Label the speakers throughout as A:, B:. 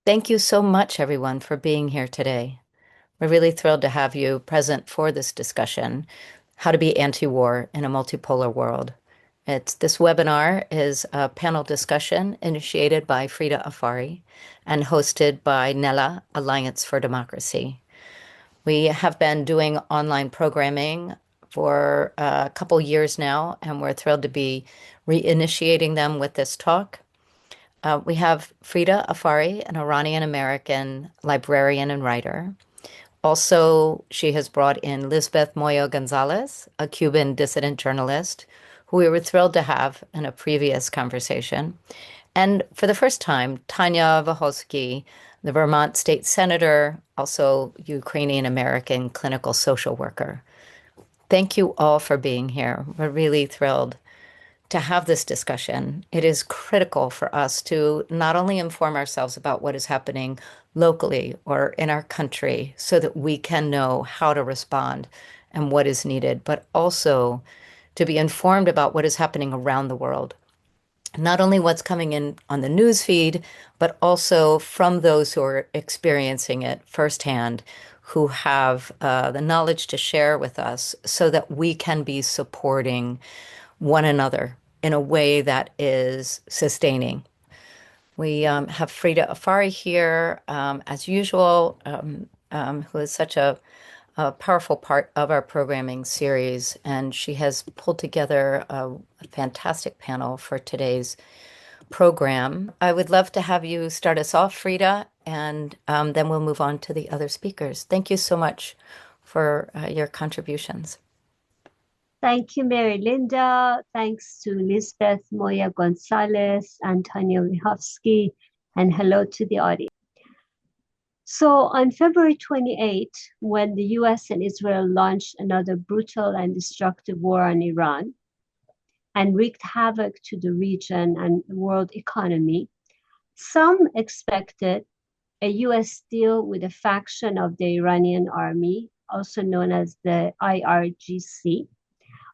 A: Thank you so much, everyone, for being here today. We're really thrilled to have you present for this discussion, How to Be Anti-War in a Multipolar World. This webinar is a panel discussion initiated by Frieda Afary and hosted by NELA, Alliance for Democracy. We have been doing online programming for a couple years now, and we're thrilled to be reinitiating them with this talk. We have Frieda Afary, an Iranian American librarian and writer. Also, she has brought in Lisbeth Moya Gonzalez, a Cuban dissident journalist, who we were thrilled to have in a previous conversation. And for the first time, Tanya Vyhovsky, the Vermont state senator, also Ukrainian American clinical social worker. Thank you all for being here. We're really thrilled to have this discussion. It is critical for us to not only inform ourselves about what is happening locally or in our country so that we can know how to respond and what is needed, but also to be informed about what is happening around the world. Not only what's coming in on the news feed, but also from those who are experiencing it firsthand, who have the knowledge to share with us so that we can be supporting one another in a way that is sustaining. We have Frieda Afary here, as usual, who is such a powerful part of our programming series, and she has pulled together a fantastic panel for today's program. I would love to have you start us off, Frieda, and then we'll move on to the other speakers. Thank you so much for your contributions.
B: Thank you, Mary Linda. Thanks to Lisbeth, Moya Gonzalez, and Tanya Vyhovsky, and hello to the audience. So on February 28, when the US and Israel launched another brutal and destructive war on Iran and wreaked havoc to the region and the world economy, some expected a US deal with a faction of the Iranian army, also known as the IRGC,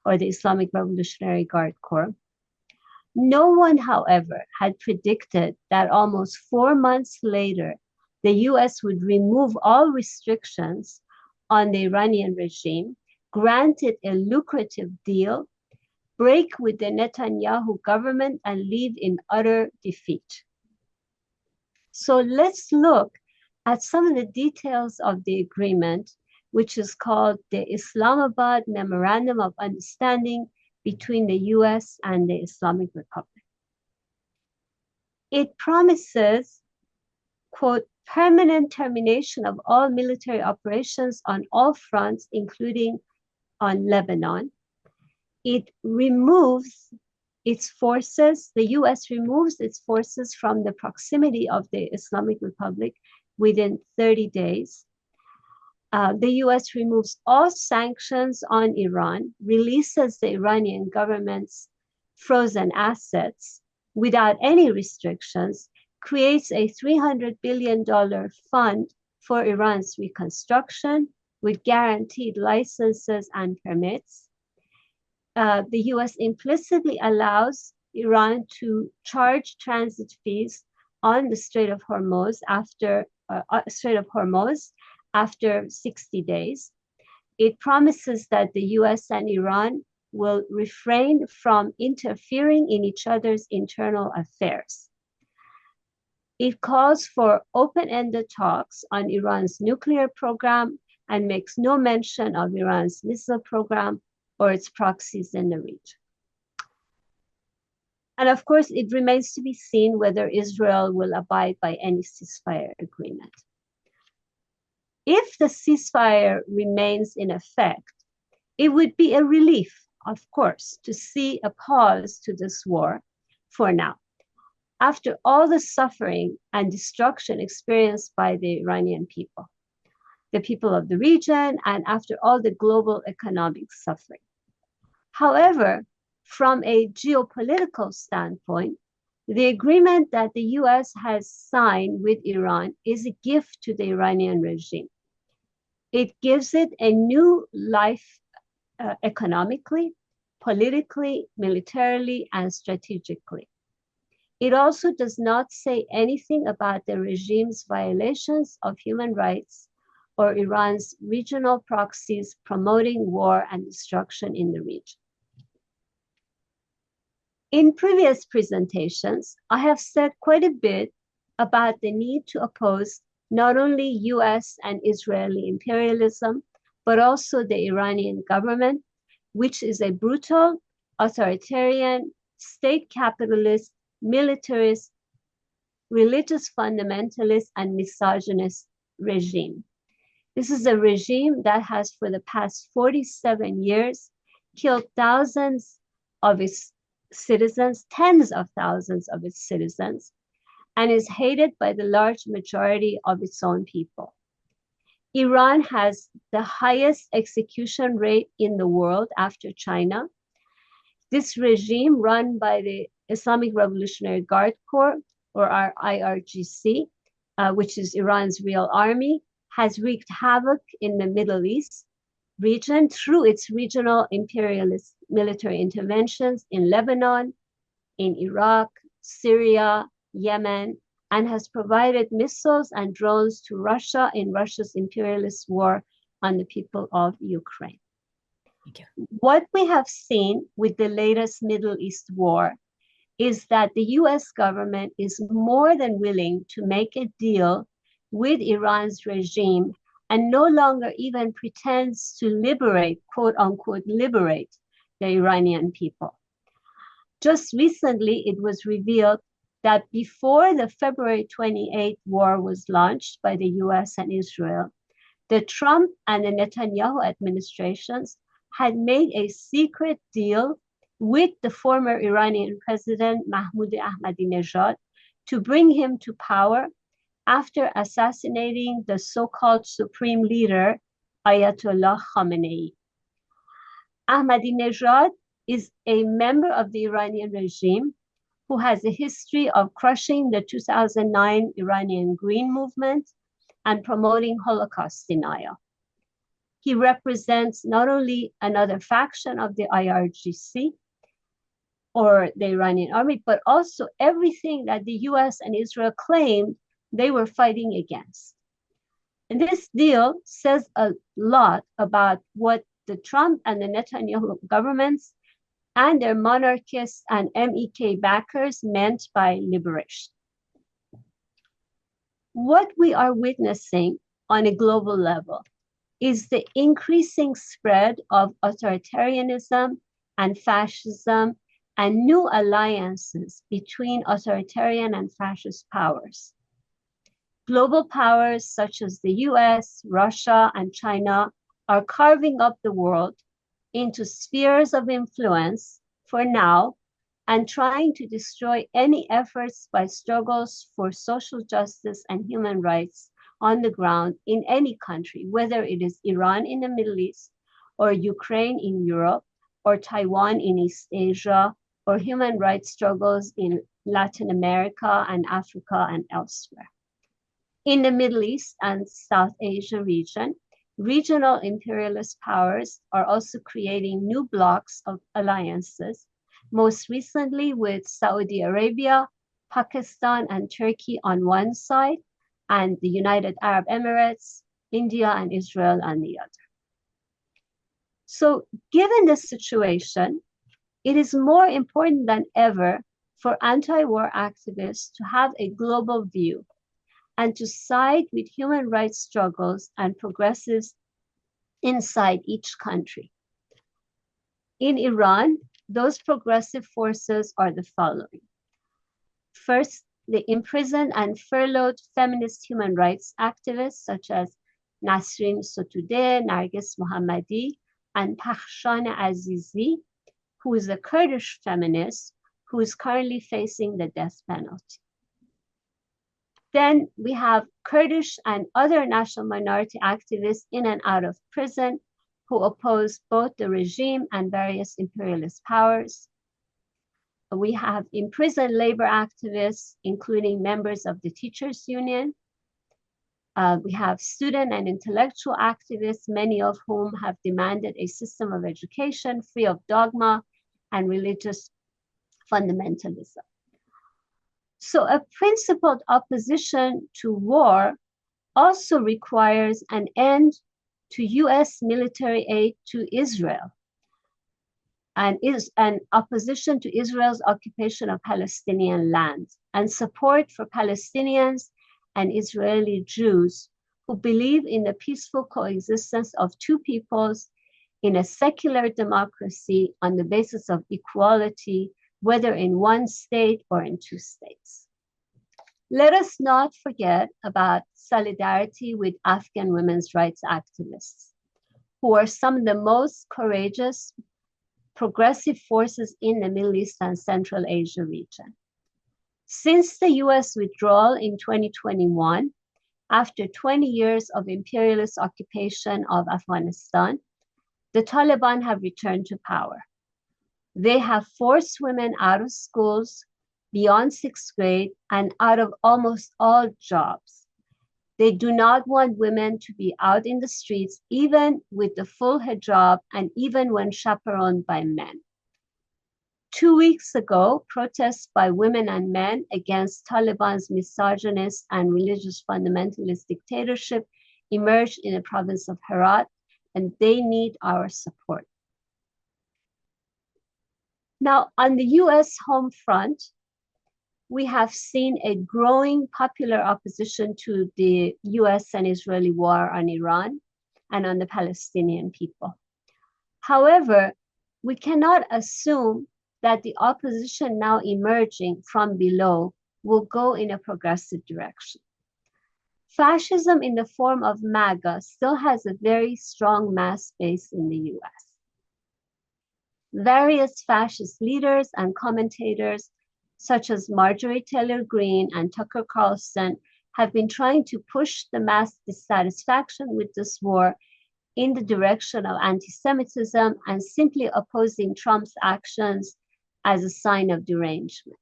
B: or the Islamic Revolutionary Guard Corps. No one, however, had predicted that almost 4 months later, the US would remove all restrictions on the Iranian regime, grant it a lucrative deal, break with the Netanyahu government, and leave in utter defeat. So let's look at some of the details of the agreement, which is called the Islamabad Memorandum of Understanding between the US and the Islamic Republic. It promises, quote, permanent termination of all military operations on all fronts, including on Lebanon. It removes its forces, the US removes its forces from the proximity of the Islamic Republic within 30 days. The US removes all sanctions on Iran, releases the Iranian government's frozen assets without any restrictions, creates a $300 billion fund for Iran's reconstruction with guaranteed licenses and permits. The US implicitly allows Iran to charge transit fees on the Strait of Hormuz after 60 days. It promises that the US and Iran will refrain from interfering in each other's internal affairs. It calls for open-ended talks on Iran's nuclear program and makes no mention of Iran's missile program or its proxies in the region. And of course, it remains to be seen whether Israel will abide by any ceasefire agreement. If the ceasefire remains in effect, it would be a relief, of course, to see a pause to this war for now. After all the suffering and destruction experienced by the Iranian people, the people of the region, and after all the global economic suffering. However, from a geopolitical standpoint, the agreement that the US has signed with Iran is a gift to the Iranian regime. It gives it a new life economically, politically, militarily, and strategically. It also does not say anything about the regime's violations of human rights or Iran's regional proxies promoting war and destruction in the region. In previous presentations, I have said quite a bit about the need to oppose not only US and Israeli imperialism, but also the Iranian government, which is a brutal, authoritarian, state capitalist, militarist, religious fundamentalist, and misogynist regime. This is a regime that has, for the past 47 years, killed thousands of its citizens, tens of thousands of its citizens, and is hated by the large majority of its own people. Iran has the highest execution rate in the world after China. This regime, run by the Islamic Revolutionary Guard Corps, or our IRGC, which is Iran's real army, has wreaked havoc in the Middle East region through its regional imperialist military interventions in Lebanon, in Iraq, Syria, Yemen, and has provided missiles and drones to Russia in Russia's imperialist war on the people of Ukraine.
A: Thank you.
B: What we have seen with the latest Middle East war is that the US government is more than willing to make a deal with Iran's regime and no longer even pretends to liberate, quote unquote, liberate the Iranian people. Just recently, it was revealed that before the February 28th war was launched by the US and Israel, the Trump and the Netanyahu administrations had made a secret deal with the former Iranian president Mahmoud Ahmadinejad to bring him to power after assassinating the so-called supreme leader, Ayatollah Khamenei. Ahmadinejad is a member of the Iranian regime who has a history of crushing the 2009 Iranian Green Movement and promoting Holocaust denial. He represents not only another faction of the IRGC or the Iranian army, but also everything that the US and Israel claimed they were fighting against. And this deal says a lot about what the Trump and the Netanyahu governments and their monarchists and MEK backers meant by liberation. What we are witnessing on a global level is the increasing spread of authoritarianism and fascism and new alliances between authoritarian and fascist powers. Global powers such as the US, Russia, and China are carving up the world into spheres of influence for now and trying to destroy any efforts by struggles for social justice and human rights on the ground in any country, whether it is Iran in the Middle East, or Ukraine in Europe, or Taiwan in East Asia, or human rights struggles in Latin America and Africa and elsewhere. In the Middle East and South Asia region, regional imperialist powers are also creating new blocks of alliances, most recently with Saudi Arabia, Pakistan, and Turkey on one side, and the United Arab Emirates, India, and Israel on the other. So given this situation, it is more important than ever for anti-war activists to have a global view and to side with human rights struggles and progressives inside each country. In Iran, those progressive forces are the following. First, the imprisoned and furloughed feminist human rights activists such as Nasrin Sotoudeh, Narges Mohammadi, and Pakhshan Azizi, who is a Kurdish feminist who is currently facing the death penalty. Then we have Kurdish and other national minority activists in and out of prison who oppose both the regime and various imperialist powers. We have imprisoned labor activists, including members of the teachers union. We have student and intellectual activists, many of whom have demanded a system of education free of dogma and religious fundamentalism. So a principled opposition to war also requires an end to US military aid to Israel and is an opposition to Israel's occupation of Palestinian lands and support for Palestinians and Israeli Jews who believe in the peaceful coexistence of two peoples in a secular democracy on the basis of equality, whether in one state or in two states. Let us not forget about solidarity with Afghan women's rights activists, who are some of the most courageous progressive forces in the Middle East and Central Asia region. Since the US withdrawal in 2021, after 20 years of imperialist occupation of Afghanistan, the Taliban have returned to power. They have forced women out of schools beyond sixth grade and out of almost all jobs. They do not want women to be out in the streets, even with the full hijab and even when chaperoned by men. 2 weeks ago, protests by women and men against Taliban's misogynist and religious fundamentalist dictatorship emerged in the province of Herat, and they need our support. Now, on the US home front, we have seen a growing popular opposition to the US and Israeli war on Iran and on the Palestinian people. However, we cannot assume that the opposition now emerging from below will go in a progressive direction. Fascism in the form of MAGA still has a very strong mass base in the US. Various fascist leaders and commentators such as Marjorie Taylor Greene and Tucker Carlson, have been trying to push the mass dissatisfaction with this war in the direction of anti-Semitism and simply opposing Trump's actions as a sign of derangement.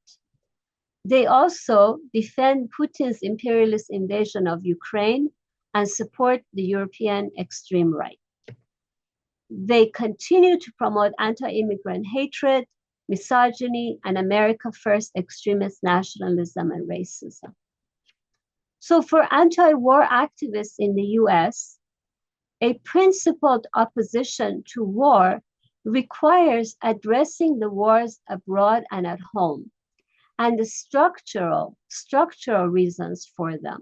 B: They also defend Putin's imperialist invasion of Ukraine and support the European extreme right. They continue to promote anti-immigrant hatred, misogyny, and America First extremist nationalism and racism. So for anti-war activists in the US, a principled opposition to war requires addressing the wars abroad and at home and the structural reasons for them.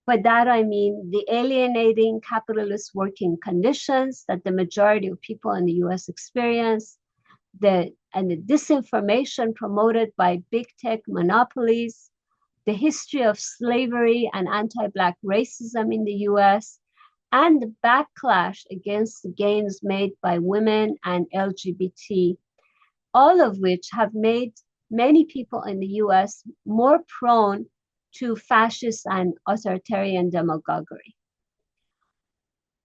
B: By that I mean the alienating capitalist working conditions that the majority of people in the US experience, and the disinformation promoted by big tech monopolies, the history of slavery and anti-Black racism in the US, and the backlash against the gains made by women and LGBT, all of which have made many people in the US more prone to fascist and authoritarian demagoguery.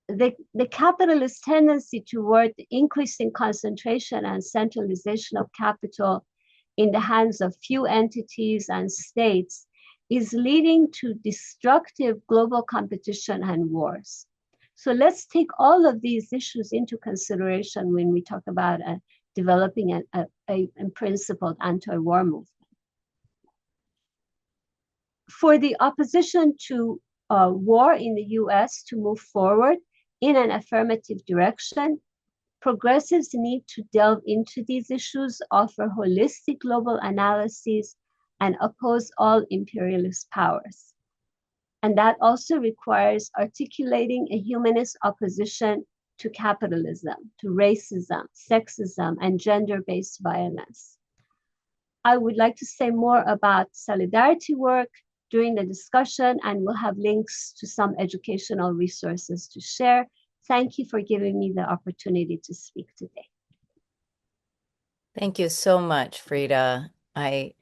B: The capitalist tendency toward the increasing concentration and centralization of capital in the hands of few entities and states is leading to destructive global competition and wars. So let's take all of these issues into consideration when we talk about developing a principled anti-war movement. For the opposition to war in the US to move forward in an affirmative direction, progressives need to delve into these issues, offer holistic global analyses, and oppose all imperialist powers. And that also requires articulating a humanist opposition to capitalism, to racism, sexism, and gender-based violence. I would like to say more about solidarity work during the discussion, and we'll have links to some educational resources to share. Thank you for giving me the opportunity to speak today.
A: Thank you so much, Frieda. I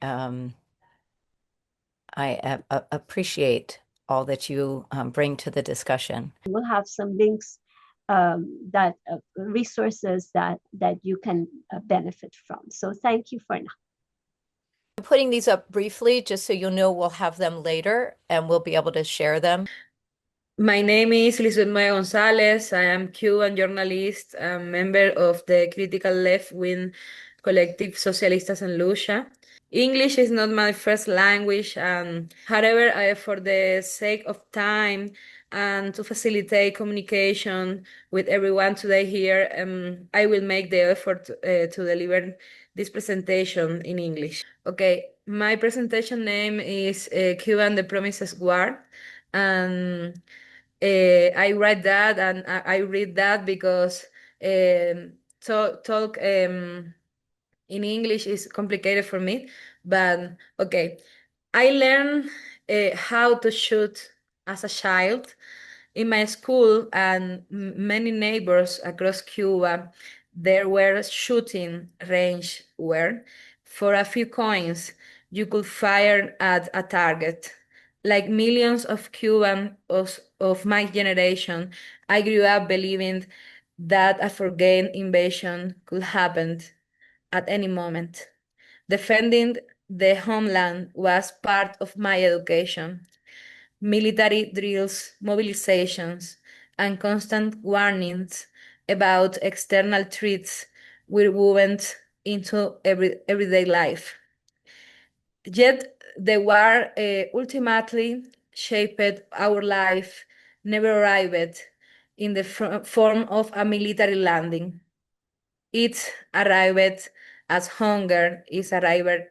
A: appreciate all that you bring to the discussion.
B: We'll have some links resources that you can benefit from. So thank you for now.
A: I'm putting these up briefly just so you'll know we'll have them later and we'll be able to share them.
C: My name is Lisbeth Moya Gonzalez. I am Cuban journalist, a member of the critical left-wing collective Socialistas en Lucha. English is not my first language, and however, for the sake of time and to facilitate communication with everyone today here, I will make the effort to deliver this presentation in English. Okay, my presentation name is Cuba and the Promises War, and I write that and I read that because talk in English is complicated for me, but okay. I learned how to shoot as a child in my school and many neighbors across Cuba. There were shooting range where, for a few coins, you could fire at a target. Like millions of Cubans of my generation, I grew up believing that a forgotten invasion could happen at any moment. Defending the homeland was part of my education. Military drills, mobilizations, and constant warnings about external threats were woven into everyday life. Yet the war ultimately shaped our life, never arrived in the form of a military landing. It arrived as hunger, it arrived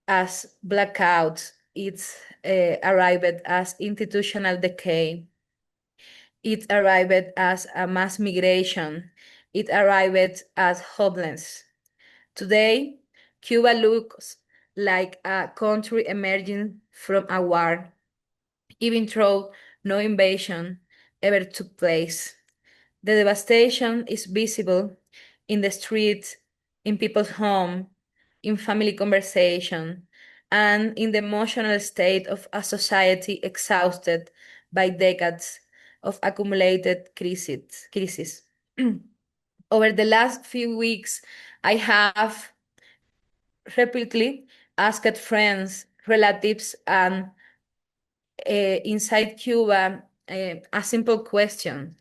C: as blackouts, it arrived as institutional decay, it arrived as a mass migration, it arrived as homeless. Today, Cuba looks like a country emerging from a war, even though no invasion ever took place. The devastation is visible in the streets, in people's home, in family conversation, and in the emotional state of a society exhausted by decades of accumulated crisis. Over the last few weeks, I have repeatedly asked friends, relatives, and inside Cuba a simple question.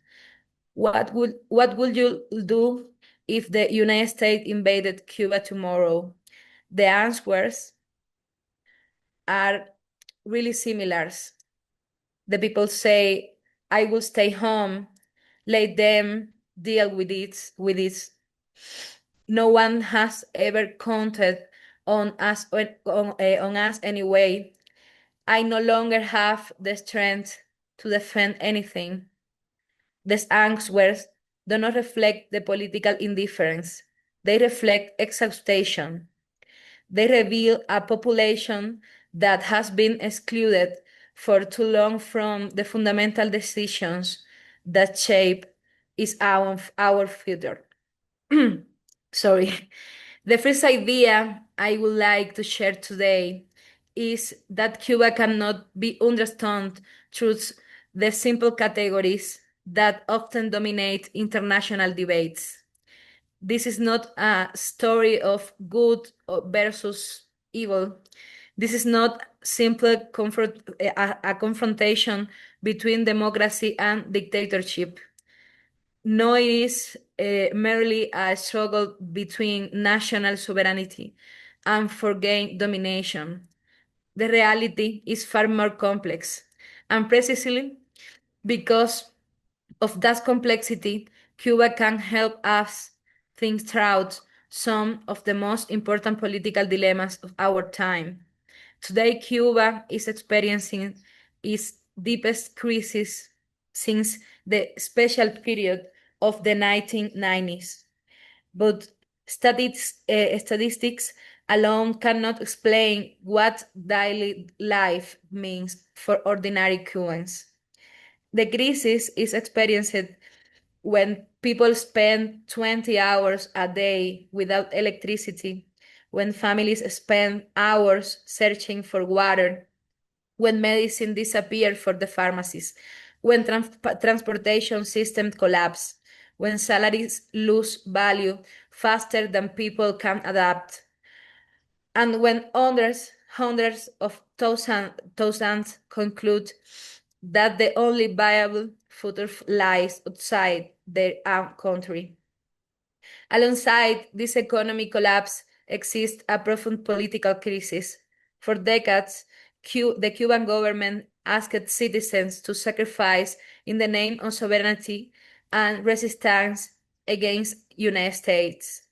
C: What would you do if the United States invaded Cuba tomorrow? The answers are really similar. The people say, I will stay home, let them deal with it. No one has ever counted on us anyway. I no longer have the strength to defend anything. These answers do not reflect the political indifference. They reflect exhaustion. They reveal a population that has been excluded for too long from the fundamental decisions that shape our future. Sorry. The first idea I would like to share today is that Cuba cannot be understood through the simple categories that often dominate international debates. This is not a story of good versus evil. This is not simply a confrontation between democracy and dictatorship. No, it is merely a struggle between national sovereignty and foreign domination. The reality is far more complex, and precisely because of that complexity, Cuba can help us think through some of the most important political dilemmas of our time. Today, Cuba is experiencing its deepest crisis since the special period of the 1990s. But statistics alone cannot explain what daily life means for ordinary Cubans. The crisis is experienced when people spend 20 hours a day without electricity, when families spend hours searching for water, when medicine disappears for the pharmacies, when transportation systems collapse, when salaries lose value faster than people can adapt, and when hundreds of thousands conclude that the only viable future lies outside their own country. Alongside this economic collapse exists a profound political crisis. For decades, the Cuban government asked citizens to sacrifice in the name of sovereignty and resistance against United States.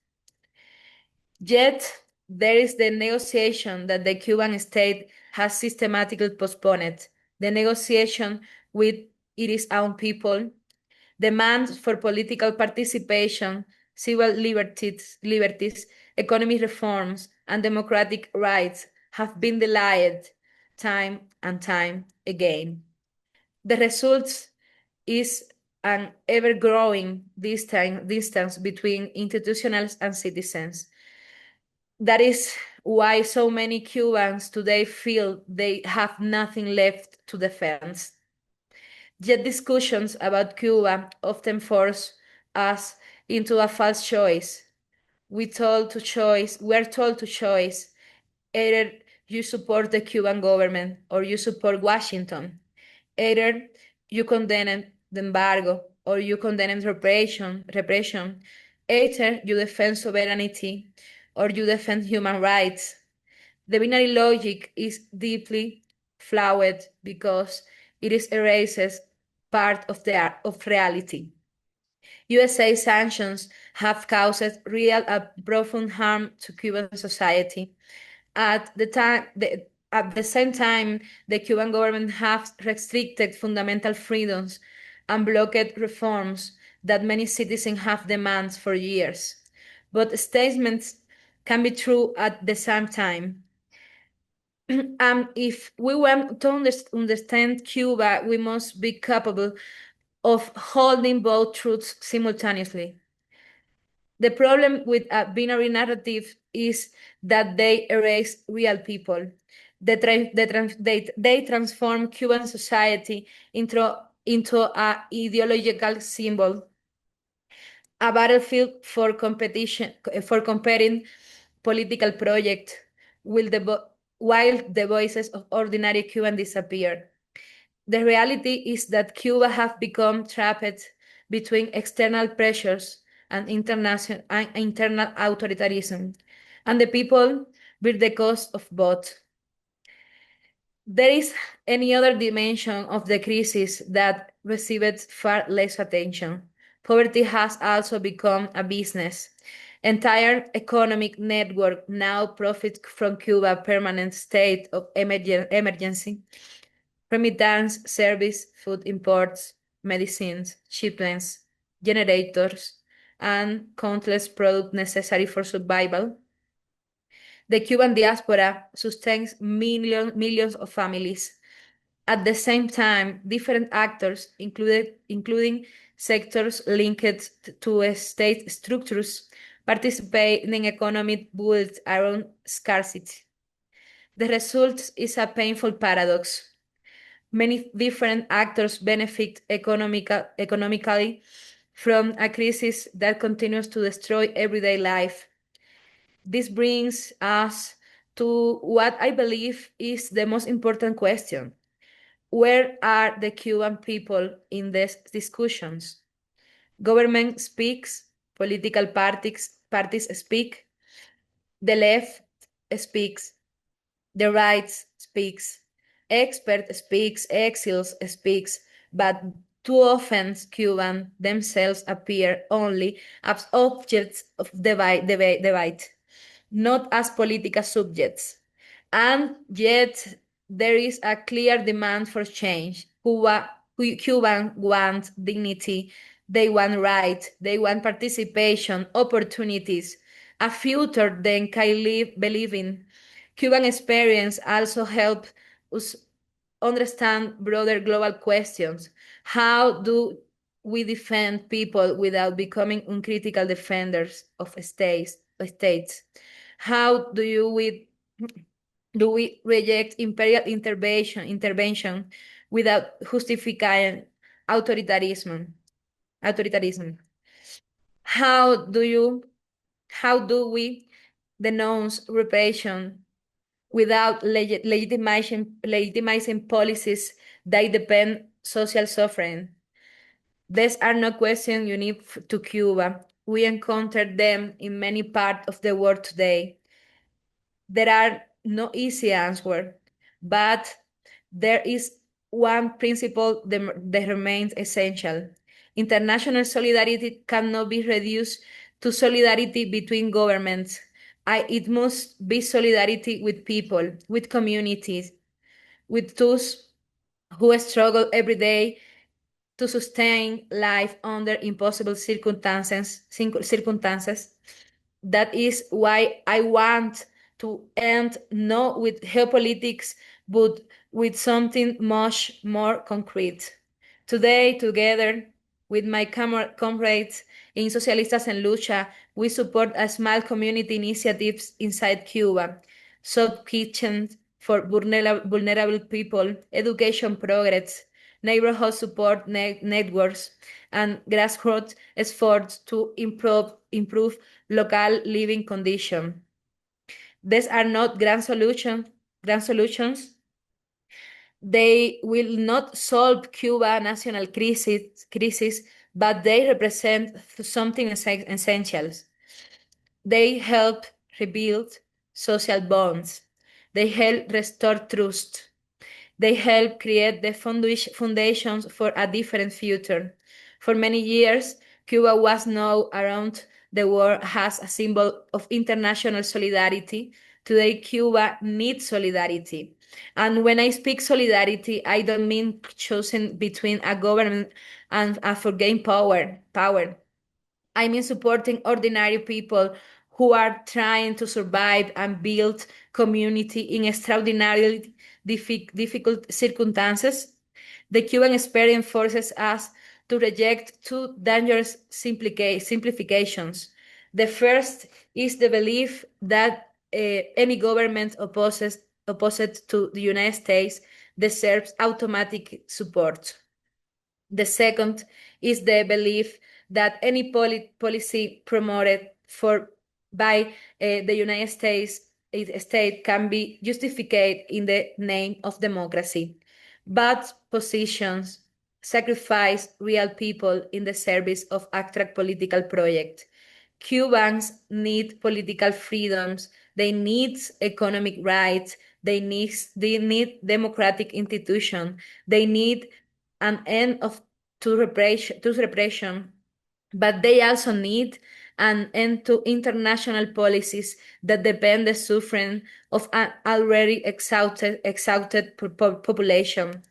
C: Yet, there is the negotiation that the Cuban state has systematically postponed, the negotiation with its own people. Demands for political participation, civil liberties, economic reforms, and democratic rights have been delayed time and time again. The result is an ever-growing distance between institutions and citizens. That is why so many Cubans today feel they have nothing left to defend. Yet discussions about Cuba often force us into a false choice. We are told to choose either you support the Cuban government or you support Washington. Either you condemn the embargo or you condemn repression. Either you defend sovereignty or you defend human rights. The binary logic is deeply flawed because it erases part of reality. USA sanctions have caused real and profound harm to Cuban society. At the same time, the Cuban government has restricted fundamental freedoms and blocked reforms that many citizens have demanded for years. But statements can be true at the same time. If we want to understand Cuba, we must be capable of holding both truths simultaneously. The problem with a binary narrative is that they erase real people. They transform Cuban society into an ideological symbol, a battlefield for competition, for comparing political projects, while the voices of ordinary Cubans disappear. The reality is that Cuba has become trapped between external pressures and internal authoritarianism, and the people bear the cost of both. There is any other dimension of the crisis that received far less attention. Poverty has also become a business. Entire economic network now profits from Cuba's permanent state of emergency. Remittance, service, food imports, medicines, shipments, generators, and countless products necessary for survival. The Cuban diaspora sustains millions of families. At the same time, different actors, including sectors linked to state structures, participate in economic built around scarcity. The result is a painful paradox. Many different actors benefit economically from a crisis that continues to destroy everyday life. This brings us to what I believe is the most important question. Where are the Cuban people in these discussions? Government speaks, political parties speak, the left speaks, the right speaks, expert speaks, exiles speaks, but too often Cuban themselves appear only as objects of debate, not as political subjects. And yet there is a clear demand for change. Cuban want dignity, they want rights, they want participation, opportunities, a future they can believe in. Cuban experience also help us understand broader global questions. How do we defend people without becoming uncritical defenders of states? How do we reject imperial intervention without justifying authoritarianism? Authoritarianism. How do you how do we denounce repression without legitimizing policies that depend social suffering? These are not questions unique to Cuba. We encounter them in many parts of the world today. There are no easy answers, but there is one principle that remains essential. International solidarity cannot be reduced to solidarity between governments. It must be solidarity with people, with communities, with those who struggle every day to sustain life under impossible circumstances. That is why I want to end not with geopolitics, but with something much more concrete. Today, together with my comrades in Socialistas en Lucha, we support a small community initiatives inside Cuba, soup kitchens for vulnerable people, education progress, neighborhood support networks, and grassroots efforts to improve local living conditions. These are not grand solutions. They will not solve Cuba national crisis, but they represent something essential. They help rebuild social bonds. They help restore trust. They help create the foundations for a different future. For many years, Cuba was known around the world as a symbol of international solidarity. Today, Cuba needs solidarity. And when I speak solidarity, I don't mean choosing between a government and a for gain power. I mean supporting ordinary people who are trying to survive and build community in extraordinarily difficult circumstances. The Cuban experience forces us to reject two dangerous simplifications. The first is the belief that any government opposed to the United States deserves automatic support. The second is the belief that any policy promoted for by the United States state can be justified in the name of democracy. But positions sacrifice real people in the service of abstract political project. Cubans need political freedoms. They need economic rights. They need democratic institutions. They need an end to repression, but they also need an end to international policies that depend the suffering of an already exhausted population.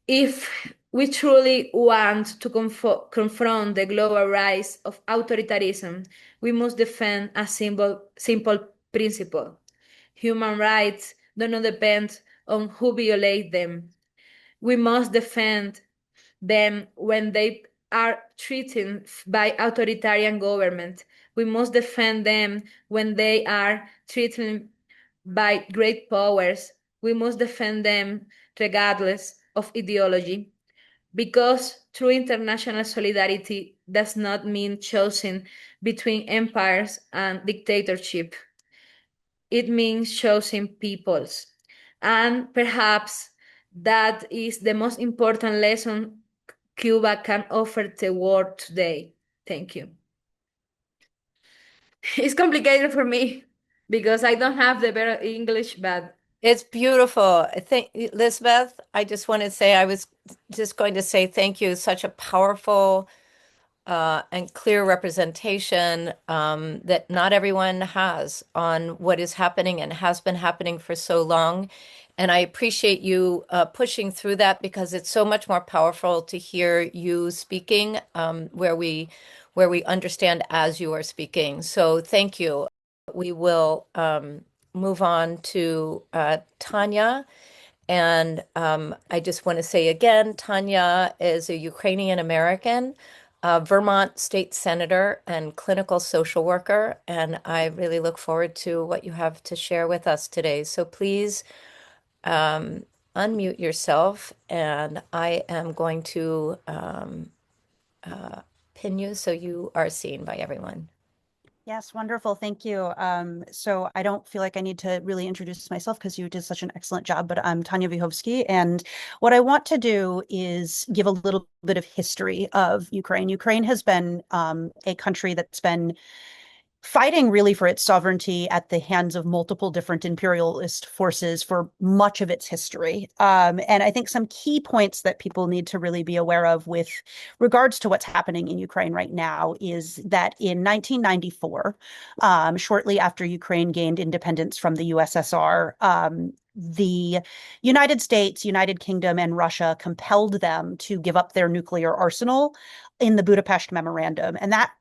C: If we truly want to confront the global rise of authoritarianism, we must defend a simple principle. Human rights do not depend on who violates them. We must defend them when they are threatened by authoritarian government. We must defend them when they are threatened by great powers. We must defend them regardless of ideology. Because true international solidarity does not mean choosing between empires and dictatorship. It means choosing peoples. And perhaps that is the most important lesson Cuba can offer the world today. Thank you. It's complicated for me because I don't have the better English, but
A: It's beautiful. I think, Lisbeth, I just want to say, I was just going to say thank you. Such a powerful and clear representation that not everyone has on what is happening and has been happening for so long. And I appreciate you pushing through that because it's so much more powerful to hear you speaking where we understand as you are speaking. So thank you. We will move on to Tanya. And I just want to say again, Tanya is a Ukrainian American, Vermont state senator, and clinical social worker. And I really look forward to what you have to share with us today. So please unmute yourself, and I am going to pin you so you are seen by everyone.
D: Yes, wonderful. Thank you. So I don't feel like I need to really introduce myself because you did such an excellent job, but I'm Tanya Vyhovsky. And what I want to do is give a little bit of history of Ukraine. Ukraine has been a country that's been fighting really for its sovereignty at the hands of multiple different imperialist forces for much of its history. And I think some key points that people need to really be aware of with regards to what's happening in Ukraine right now is that in 1994, shortly after Ukraine gained independence from the USSR, the United States, United Kingdom, and Russia compelled them to give up their nuclear arsenal in the Budapest Memorandum. And that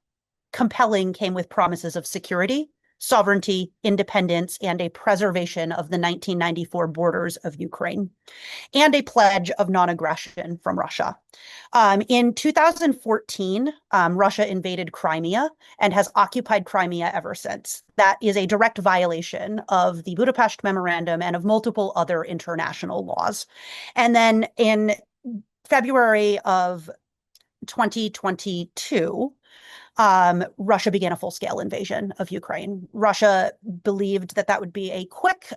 D: compelling came with promises of security, sovereignty, independence, and a preservation of the 1994 borders of Ukraine, and a pledge of non-aggression from Russia. In 2014, Russia invaded Crimea and has occupied Crimea ever since. That is a direct violation of the Budapest Memorandum and of multiple other international laws. And then in February of 2022, Russia began a full-scale invasion of Ukraine. Russia believed that that would be a quick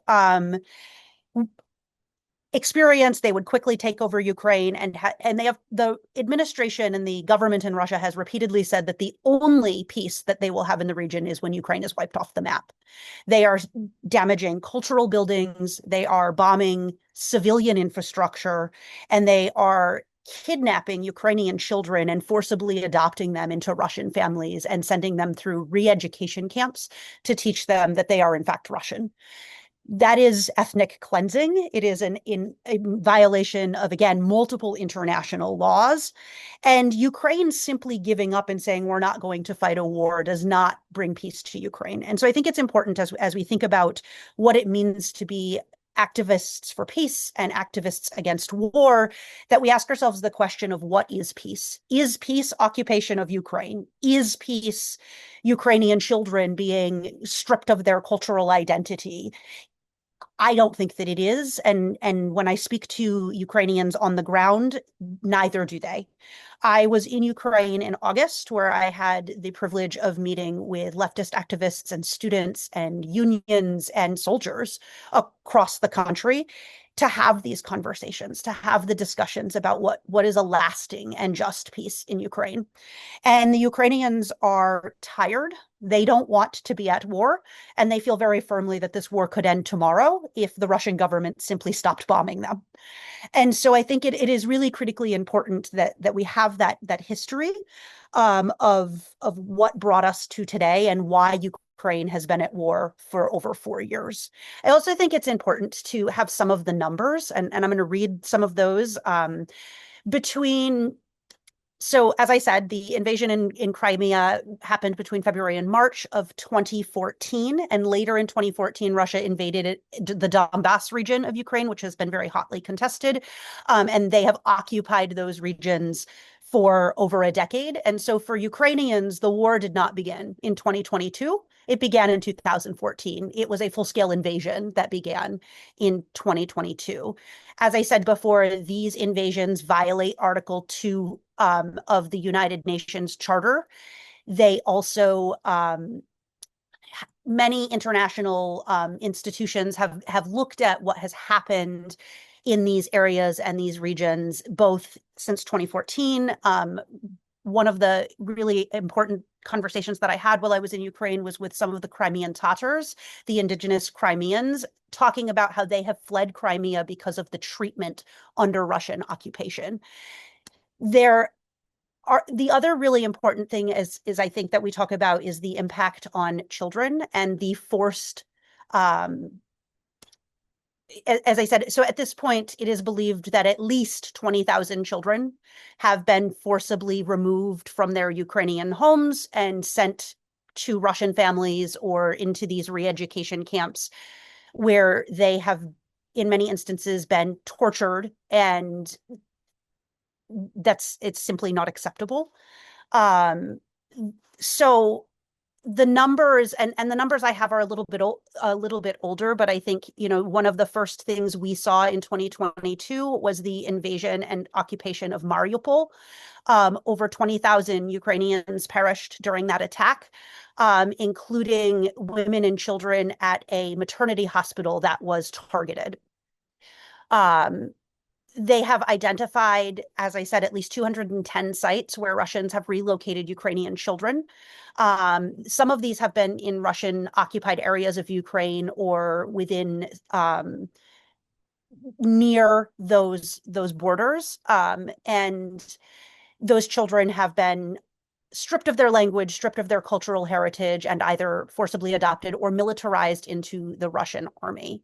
D: experience. They would quickly take over Ukraine, and they have the administration and the government in Russia has repeatedly said that the only peace that they will have in the region is when Ukraine is wiped off the map. They are damaging cultural buildings, they are bombing civilian infrastructure, and they are kidnapping Ukrainian children and forcibly adopting them into Russian families and sending them through re-education camps to teach them that they are in fact Russian. That is ethnic cleansing. It is a violation of, again, multiple international laws. And Ukraine simply giving up and saying we're not going to fight a war does not bring peace to Ukraine. And so I think it's important as we think about what it means to be activists for peace and activists against war, that we ask ourselves the question of what is peace? Is peace occupation of Ukraine? Is peace Ukrainian children being stripped of their cultural identity? I don't think that it is. And when I speak to Ukrainians on the ground, neither do they. I was in Ukraine in August, where I had the privilege of meeting with leftist activists and students and unions and soldiers across the country to have these conversations, to have the discussions about what is a lasting and just peace in Ukraine. And the Ukrainians are tired. They don't want to be at war, and they feel very firmly that this war could end tomorrow if the Russian government simply stopped bombing them. And so I think it is really critically important that we have that history of what brought us to today and why Ukraine has been at war for over 4 years. I also think it's important to have some of the numbers, and I'm going to read some of those So as I said, the invasion in Crimea happened between February and March of 2014. And later in 2014, Russia invaded the Donbass region of Ukraine, which has been very hotly contested. And they have occupied those regions for over a decade. And so for Ukrainians, the war did not begin in 2022. It began in 2014. It was a full-scale invasion that began in 2022. As I said before, these invasions violate Article 2 of the United Nations Charter. They also, many international institutions have looked at what has happened in these areas and these regions, both since 2014. One of the really important conversations that I had while I was in Ukraine was with some of the Crimean Tatars, the indigenous Crimeans, talking about how they have fled Crimea because of the treatment under Russian occupation. The other really important thing is I think that we talk about is the impact on children and the forced, as I said, so at this point, it is believed that at least 20,000 children have been forcibly removed from their Ukrainian homes and sent to Russian families or into these re-education camps where they have, in many instances, been tortured, and it's simply not acceptable. So the numbers and the numbers I have are a little bit older, but I think, one of the first things we saw in 2022 was the invasion and occupation of Mariupol. Over 20,000 Ukrainians perished during that attack, including women and children at a maternity hospital that was targeted. They have identified, as I said, at least 210 sites where Russians have relocated Ukrainian children. Some of these have been in Russian occupied areas of Ukraine or within near those borders. And those children have been stripped of their language, stripped of their cultural heritage, and either forcibly adopted or militarized into the Russian army.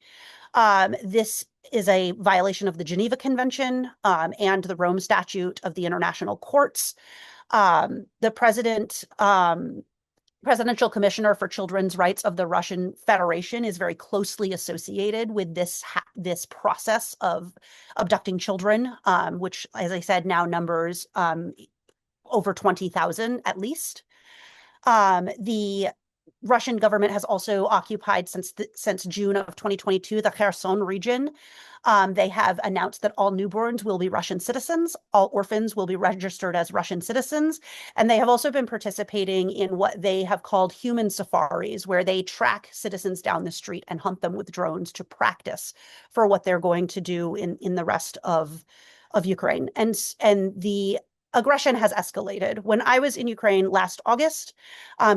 D: This is a violation of the Geneva Convention and the Rome Statute of the International Courts. The Presidential Commissioner for Children's Rights of the Russian Federation is very closely associated with this process of abducting children, which, as I said, now numbers over 20,000 at least. The Russian government has also occupied since June of 2022 the Kherson region. They have announced that all newborns will be Russian citizens, all orphans will be registered as Russian citizens, and they have also been participating in what they have called human safaris, where they track citizens down the street and hunt them with drones to practice for what they're going to do in the rest of Ukraine. And the aggression has escalated. When I was in Ukraine last August,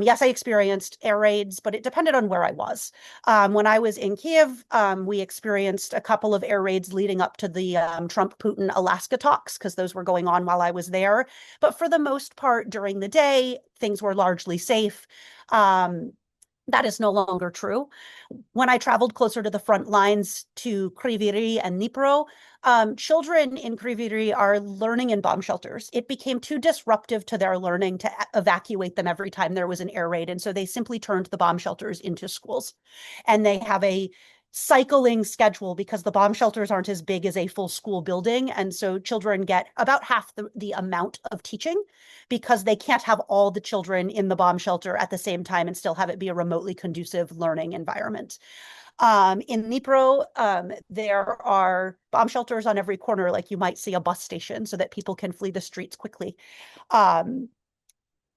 D: yes, I experienced air raids, but it depended on where I was. When I was in Kiev, we experienced a couple of air raids leading up to the Trump-Putin Alaska talks, because those were going on while I was there. But for the most part, during the day, things were largely safe. That is no longer true. When I traveled closer to the front lines to Kryvyi Rih and Dnipro, children in Kryvyi Rih are learning in bomb shelters. It became too disruptive to their learning to evacuate them every time there was an air raid. And so they simply turned the bomb shelters into schools. And they have a cycling schedule because the bomb shelters aren't as big as a full school building. And so children get about half the amount of teaching because they can't have all the children in the bomb shelter at the same time and still have it be a remotely conducive learning environment. In Dnipro, there are bomb shelters on every corner, like you might see a bus station, so that people can flee the streets quickly. And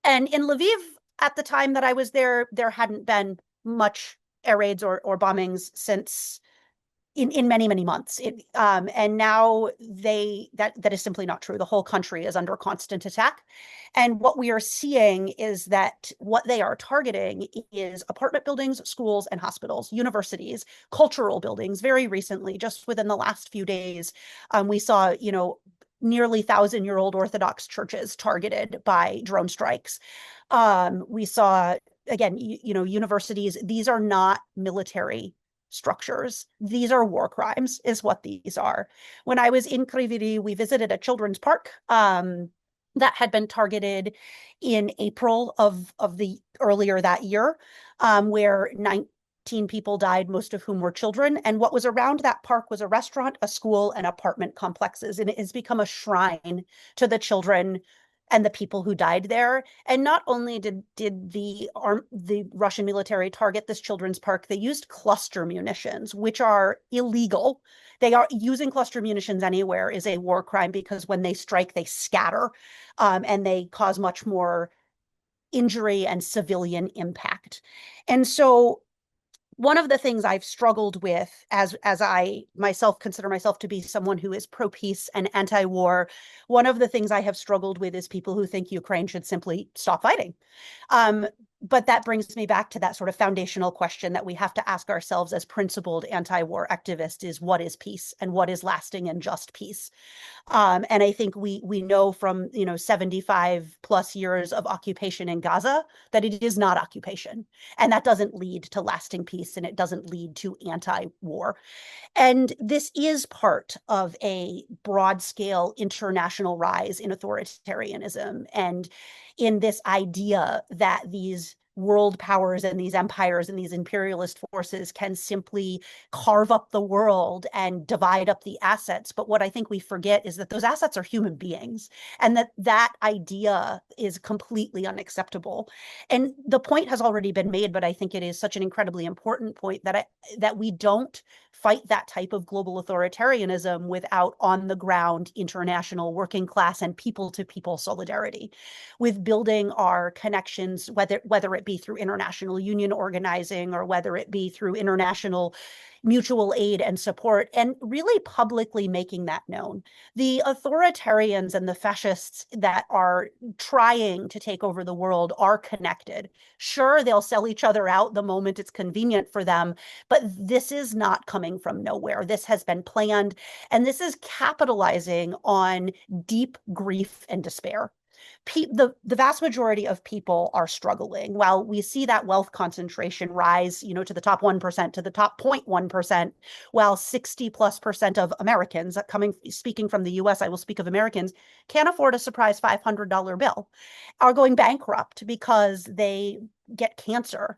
D: in Lviv, at the time that I was there, there hadn't been much air raids or bombings since in many, many months. And now that is simply not true. The whole country is under constant attack. And what we are seeing is that what they are targeting is apartment buildings, schools and hospitals, universities, cultural buildings. Very recently, just within the last few days, we saw, nearly 1,000-year-old Orthodox churches targeted by drone strikes. We saw, again, universities. These are not military structures. These are war crimes, is what these are. When I was in Kryvyi Rih, we visited a children's park that had been targeted in April of the earlier that year, where 19 people died, most of whom were children. And what was around that park was a restaurant, a school, and apartment complexes. And it has become a shrine to the children and the people who died there. And not only did the Russian military target this children's park, they used cluster munitions, which are illegal. They are using cluster munitions anywhere is a war crime because when they strike, they scatter and they cause much more injury and civilian impact. And so one of the things I've struggled with as I myself consider myself to be someone who is pro-peace and anti-war, one of the things I have struggled with is people who think Ukraine should simply stop fighting. But that brings me back to that sort of foundational question that we have to ask ourselves as principled anti-war activists is what is peace and what is lasting and just peace? And I think we know from 75 plus years of occupation in Gaza that it is not occupation, and that doesn't lead to lasting peace, and it doesn't lead to anti-war. And this is part of a broad-scale international rise in authoritarianism and in this idea that these world powers and these empires and these imperialist forces can simply carve up the world and divide up the assets. But what I think we forget is that those assets are human beings and that idea is completely unacceptable. And the point has already been made, but I think it is such an incredibly important point that we don't fight that type of global authoritarianism without on the ground international working class and people to people solidarity, with building our connections, whether it be through international union organizing or whether it be through international mutual aid and support, and really publicly making that known. The authoritarians and the fascists that are trying to take over the world are connected. Sure, they'll sell each other out the moment it's convenient for them, but this is not coming from nowhere. This has been planned, and this is capitalizing on deep grief and despair. The vast majority of people are struggling. While we see that wealth concentration rise, to the top 1%, to the top 0.1%, while 60+% of Americans, speaking from the US, I will speak of Americans, can't afford a surprise $500 bill, are going bankrupt because they get cancer.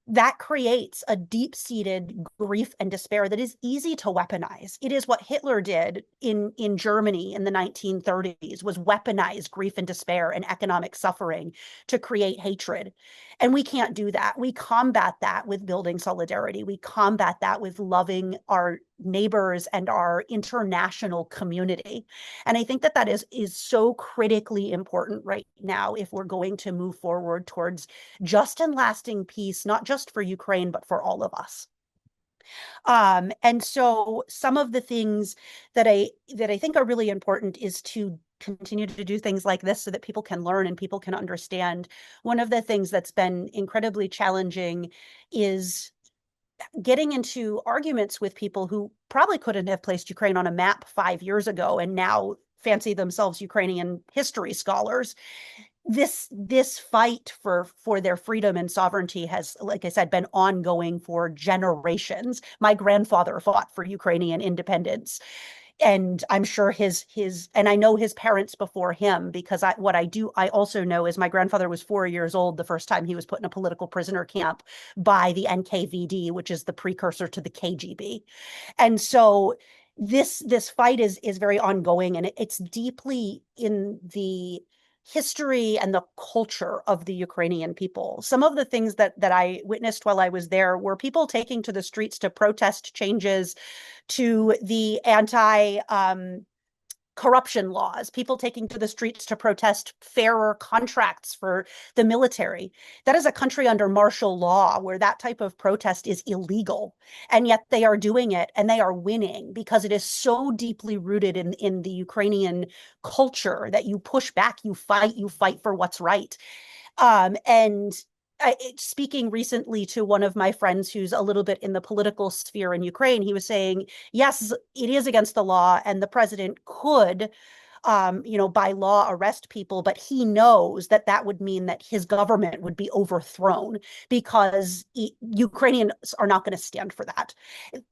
D: That creates a deep-seated grief and despair that is easy to weaponize. It is what Hitler did in Germany in the 1930s, was weaponize grief and despair and economic suffering to create hatred. And we can't do that. We combat that with building solidarity. We combat that with loving our neighbors and our international community. And I think that is so critically important right now if we're going to move forward towards just and lasting peace, not just for Ukraine, but for all of us. And so some of the things that I think are really important is to continue to do things like this so that people can learn and people can understand. One of the things that's been incredibly challenging is getting into arguments with people who probably couldn't have placed Ukraine on a map 5 years ago and now fancy themselves Ukrainian history scholars. This fight for their freedom and sovereignty has, like I said, been ongoing for generations. My grandfather fought for Ukrainian independence. And I'm sure and I know his parents before him, because I also know is my grandfather was 4 years old the first time he was put in a political prisoner camp by the NKVD, which is the precursor to the KGB. And so this fight is very ongoing, and it's deeply in the history and the culture of the Ukrainian people. Some of the things that I witnessed while I was there were people taking to the streets to protest changes to the corruption laws, people taking to the streets to protest fairer contracts for the military. That is a country under martial law where that type of protest is illegal. And yet they are doing it and they are winning because it is so deeply rooted in the Ukrainian culture that you push back, you fight for what's right. And speaking recently to one of my friends who's a little bit in the political sphere in Ukraine, he was saying, yes, it is against the law and the president could, by law arrest people, but he knows that would mean that his government would be overthrown because Ukrainians are not going to stand for that.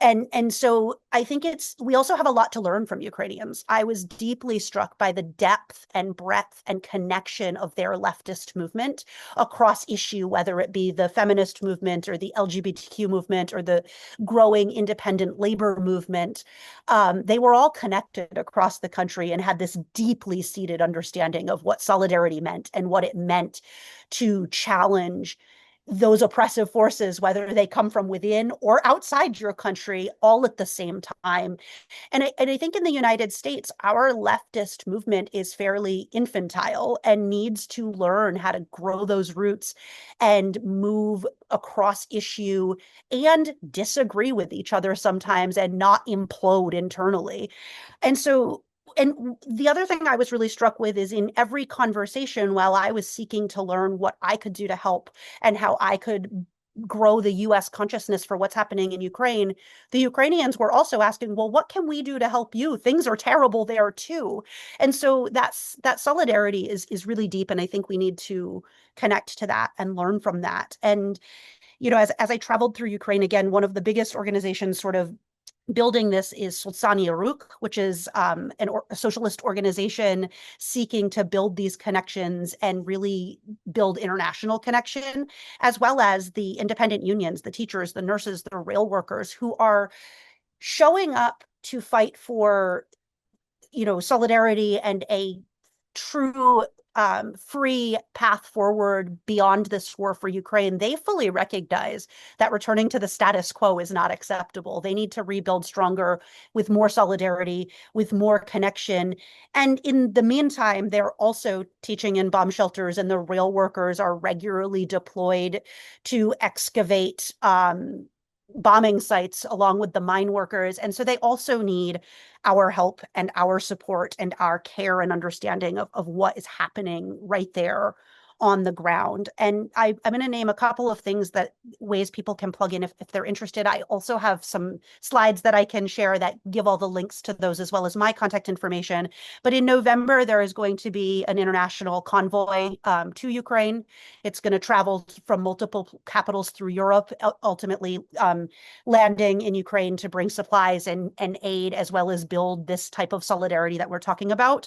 D: And so I think we also have a lot to learn from Ukrainians. I was deeply struck by the depth and breadth and connection of their leftist movement across issue, whether it be the feminist movement or the LGBTQ movement or the growing independent labor movement. They were all connected across the country and had this deeply seated understanding of what solidarity meant and what it meant to challenge those oppressive forces, whether they come from within or outside your country, all at the same time. And I think in the United States, our leftist movement is fairly infantile and needs to learn how to grow those roots and move across issue and disagree with each other sometimes and not implode internally. And the other thing I was really struck with is in every conversation, while I was seeking to learn what I could do to help and how I could grow the US consciousness for what's happening in Ukraine, the Ukrainians were also asking, well, what can we do to help you? Things are terrible there too. And so that solidarity is really deep. And I think we need to connect to that and learn from that. And, as I traveled through Ukraine, again, one of the biggest organizations sort of building this is Soltsani Aruk, which is a socialist organization seeking to build these connections and really build international connection, as well as the independent unions, the teachers, the nurses, the rail workers who are showing up to fight for, solidarity and a true free path forward beyond this war for Ukraine, they fully recognize that returning to the status quo is not acceptable. They need to rebuild stronger with more solidarity, with more connection. And in the meantime, they're also teaching in bomb shelters, and the rail workers are regularly deployed to excavate bombing sites along with the mine workers. And so they also need our help and our support and our care and understanding of what is happening right there on the ground. And I'm going to name a couple of things that ways people can plug in if they're interested. I also have some slides that I can share that give all the links to those as well as my contact information. But in November, there is going to be an international convoy to Ukraine. It's going to travel from multiple capitals through Europe, ultimately landing in Ukraine to bring supplies and aid, as well as build this type of solidarity that we're talking about.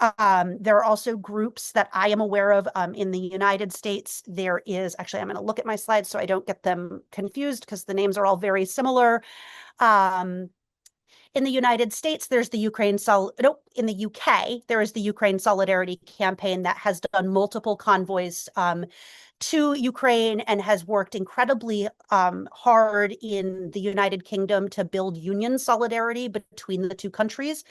D: There are also groups that I am aware of in the United States. There is, actually, I'm going to look at my slides so I don't get them confused because the names are all very similar. In the United States, there's the in the UK, there is the Ukraine Solidarity Campaign that has done multiple convoys to Ukraine and has worked incredibly hard in the United Kingdom to build union solidarity between the two countries.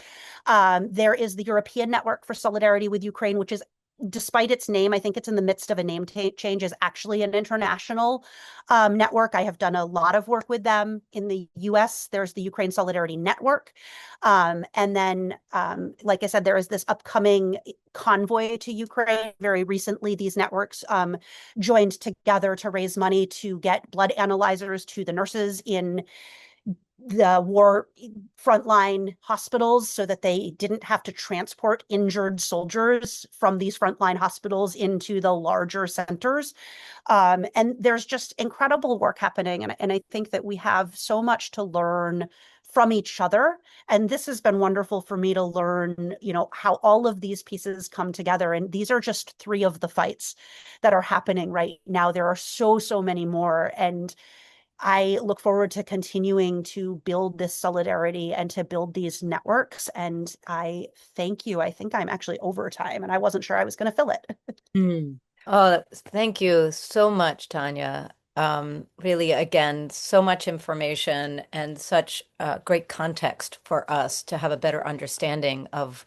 D: There is the European Network for Solidarity with Ukraine, which is, despite its name, I think it's in the midst of a name change, is actually an international network. I have done a lot of work with them. In the US, there's the Ukraine Solidarity Network. And then, like I said, there is this upcoming convoy to Ukraine. Very recently, these networks joined together to raise money to get blood analyzers to the nurses in the war frontline hospitals so that they didn't have to transport injured soldiers from these frontline hospitals into the larger centers. And there's just incredible work happening. And I think that we have so much to learn from each other. And this has been wonderful for me to learn, how all of these pieces come together. And these are just 3 of the fights that are happening right now. There are so many more. And I look forward to continuing to build this solidarity and to build these networks. And I thank you. I think I'm actually over time and I wasn't sure I was going to fill it.
A: Oh, thank you so much, Tanya. Really, again, so much information and such great context for us to have a better understanding of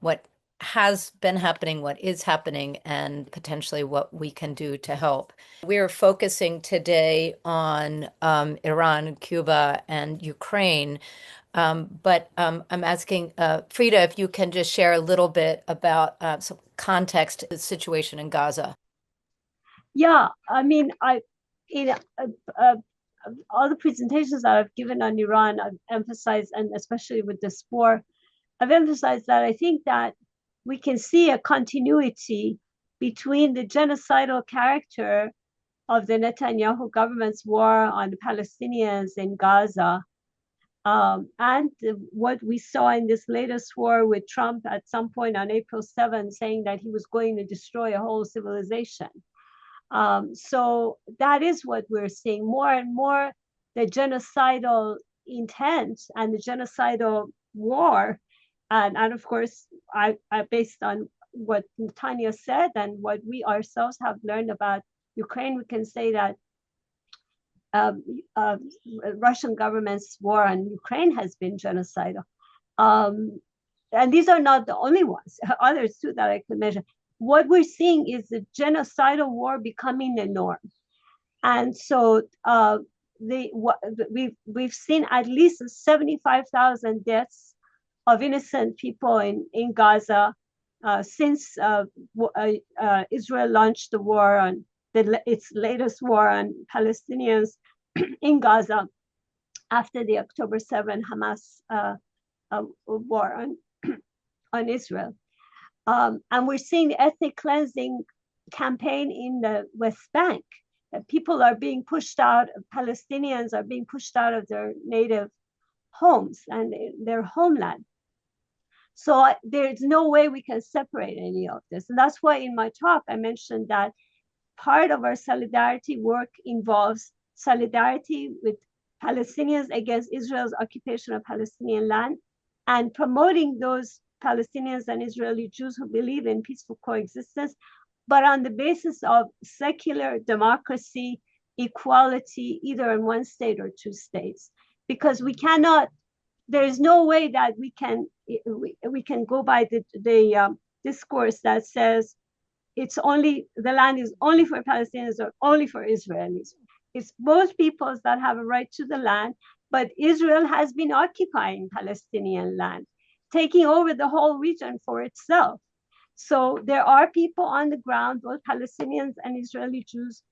A: what has been happening, what is happening, and potentially what we can do to help. We're focusing today on Iran, Cuba, and Ukraine. But I'm asking Frieda if you can just share a little bit about some context to the situation in Gaza.
B: Yeah, I mean, all the presentations that I've given on Iran, I've emphasized, and especially with this war, I've emphasized that I think that we can see a continuity between the genocidal character of the Netanyahu government's war on the Palestinians in Gaza and what we saw in this latest war with Trump at some point on April 7th saying that he was going to destroy a whole civilization. So that is what we're seeing more and more, the genocidal intent and the genocidal war. And of course, I based on what Tanya said and what we ourselves have learned about Ukraine, we can say that Russian government's war on Ukraine has been genocidal. And these are not the only ones, others too that I could mention. What we're seeing is the genocidal war becoming the norm. And so we've seen at least 75,000 deaths of innocent people in Gaza since Israel launched the war on its latest war on Palestinians in Gaza after the October 7 Hamas war on Israel. And we're seeing the ethnic cleansing campaign in the West Bank. That people are being pushed out, Palestinians are being pushed out of their native homes and their homeland. So there's no way we can separate any of this. And that's why in my talk, I mentioned that part of our solidarity work involves solidarity with Palestinians against Israel's occupation of Palestinian land and promoting those Palestinians and Israeli Jews who believe in peaceful coexistence, but on the basis of secular democracy, equality, either in one state or two states. Because we cannot, there is no way that we can go by the discourse that says it's only, the land is only for Palestinians or only for Israelis. It's both peoples that have a right to the land, but Israel has been occupying Palestinian land, taking over the whole region for itself. So there are people on the ground, both Palestinians and Israeli Jews,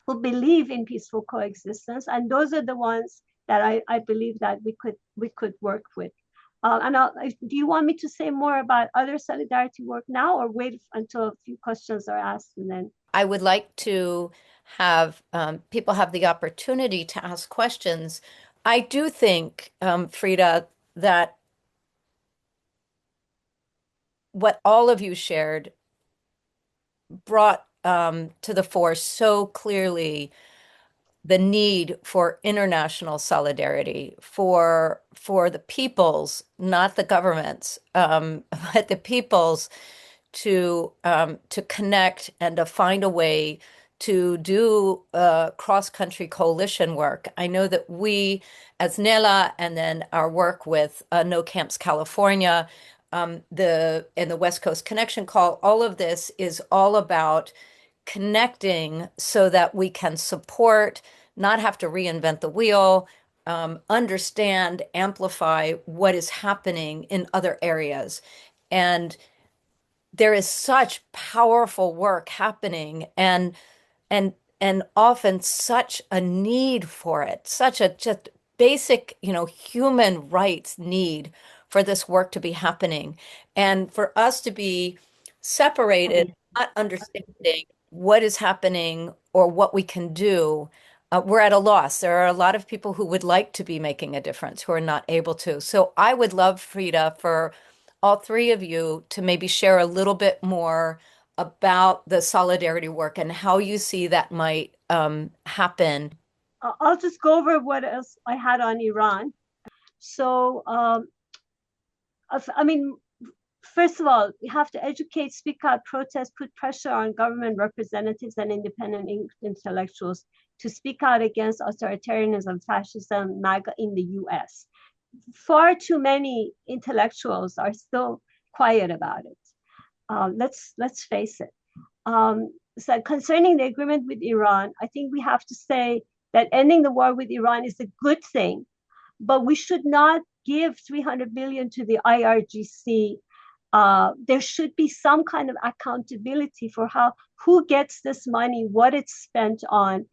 B: who believe in peaceful coexistence, and those are the ones that I believe that we could work with. Do you want me to say more about other solidarity work now, or wait until a few questions are asked and then?
A: I would like to have people have the opportunity to ask questions. I do think, Frieda, that what all of you shared brought to the fore so clearly the need for international solidarity for the peoples, not the governments, but the peoples to connect and to find a way to do cross-country coalition work. I know that we, as NELA, and then our work with No Camps California, and the West Coast Connection Call, all of this is all about connecting so that we can support, not have to reinvent the wheel, understand, amplify what is happening in other areas. And there is such powerful work happening and and often such a need for it, such a just basic, human rights need for this work to be happening. And for us to be separated, not understanding what is happening or what we can do, we're at a loss. There are a lot of people who would like to be making a difference who are not able to. So I would love, Frieda, for all three of you to maybe share a little bit more about the solidarity work and how you see that might happen.
B: I'll just go over what else I had on Iran. So, I mean, first of all, we have to educate, speak out, protest, put pressure on government representatives and independent intellectuals to speak out against authoritarianism, fascism, MAGA in the US. Far too many intellectuals are still quiet about it. Let's face it. So concerning the agreement with Iran, I think we have to say that ending the war with Iran is a good thing, but we should not give 300 billion to the IRGC. There should be some kind of accountability for who gets this money, what it's spent on.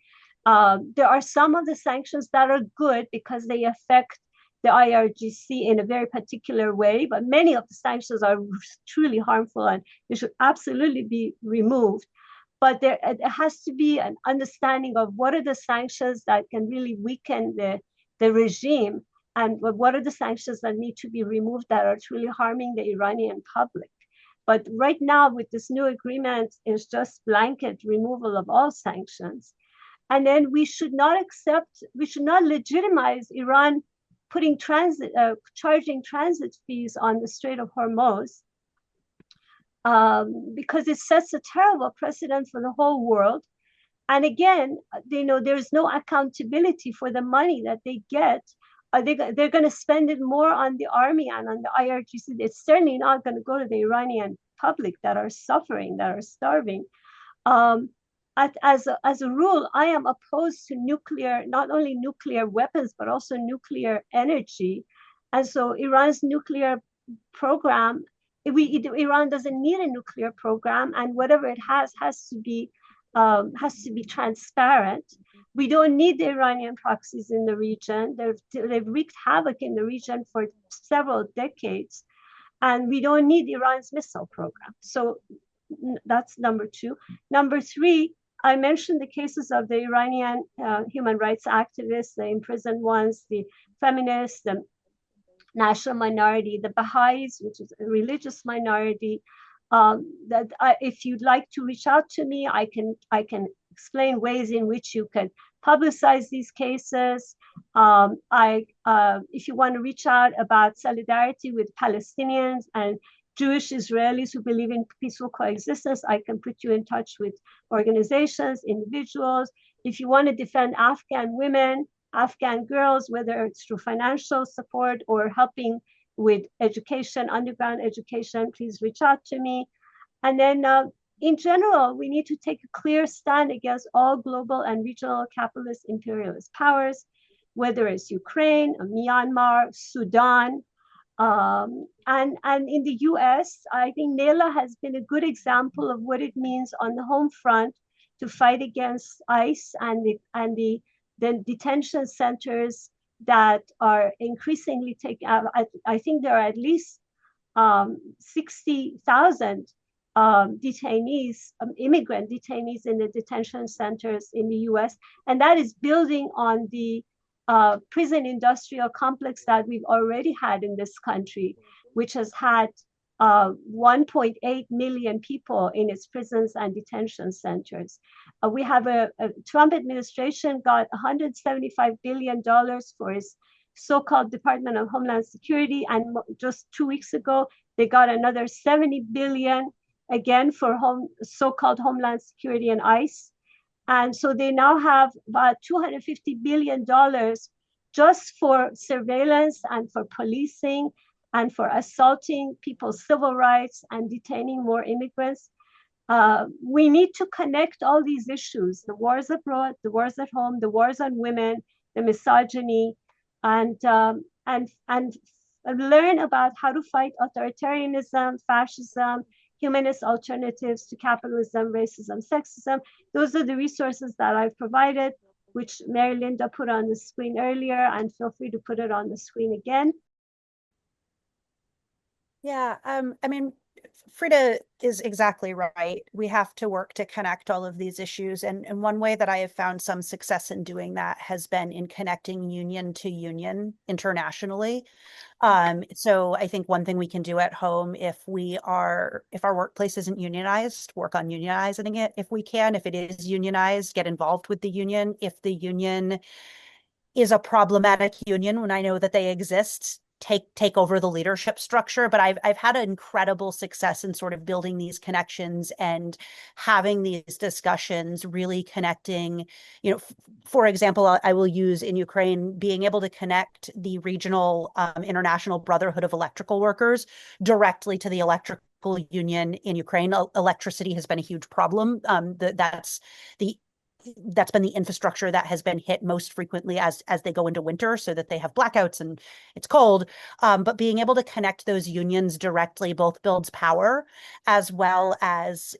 B: There are some of the sanctions that are good because they affect the IRGC in a very particular way, but many of the sanctions are truly harmful and they should absolutely be removed. But there has to be an understanding of what are the sanctions that can really weaken the regime, and what are the sanctions that need to be removed that are truly harming the Iranian public. But right now, with this new agreement, it's just blanket removal of all sanctions. And then we should not legitimize Iran charging transit fees on the Strait of Hormuz, because it sets a terrible precedent for the whole world. And again, there's no accountability for the money that they get. They're going to spend it more on the army and on the IRGC. It's certainly not going to go to the Iranian public that are suffering, that are starving. As a rule, I am opposed to not only nuclear weapons, but also nuclear energy. And so Iran's nuclear program, Iran doesn't need a nuclear program, and whatever it has to be transparent. We don't need the Iranian proxies in the region. They've wreaked havoc in the region for several decades, and we don't need Iran's missile program. So that's number two. Number three, I mentioned the cases of the Iranian human rights activists, the imprisoned ones, the feminists, the national minority, the Baha'is, which is a religious minority. if you'd like to reach out to me, I can explain ways in which you can publicize these cases. If you want to reach out about solidarity with Palestinians and Jewish Israelis who believe in peaceful coexistence, I can put you in touch with organizations, individuals. If you want to defend Afghan women, Afghan girls, whether it's through financial support or helping with education, underground education, please reach out to me. And then in general, we need to take a clear stand against all global and regional capitalist imperialist powers, whether it's Ukraine, Myanmar, Sudan. And in the US, I think NELA has been a good example of what it means on the home front to fight against ICE and the detention centers that are increasingly taking. I think there are at least 60,000 detainees, immigrant detainees in the detention centers in the US. And that is building on the prison industrial complex that we've already had in this country, which has had 1.8 million people in its prisons and detention centers. We have a Trump administration got $175 billion for its so-called Department of Homeland Security. And just 2 weeks ago, they got another 70 billion again for so-called Homeland Security and ICE. And so they now have about $250 billion just for surveillance and for policing and for assaulting people's civil rights and detaining more immigrants. We need to connect all these issues, the wars abroad, the wars at home, the wars on women, the misogyny, and learn about how to fight authoritarianism, fascism, humanist alternatives to capitalism, racism, sexism. Those are the resources that I've provided, which Mary Linda put on the screen earlier, and feel free to put it on the screen again.
D: Yeah, I mean, Frieda is exactly right. We have to work to connect all of these issues. And one way that I have found some success in doing that has been in connecting union to union internationally. So I think one thing we can do at home, if our workplace isn't unionized, work on unionizing it if we can. If it is unionized, get involved with the union. If the union is a problematic union, when I know that they exist, take over the leadership structure. But I've had an incredible success in sort of building these connections and having these discussions, really connecting, for example, I will use in Ukraine, being able to connect the regional International Brotherhood of Electrical Workers directly to the electrical union in Ukraine. Electricity has been a huge problem. That's been the infrastructure that has been hit most frequently as they go into winter, so that they have blackouts and it's cold. But being able to connect those unions directly both builds power as well as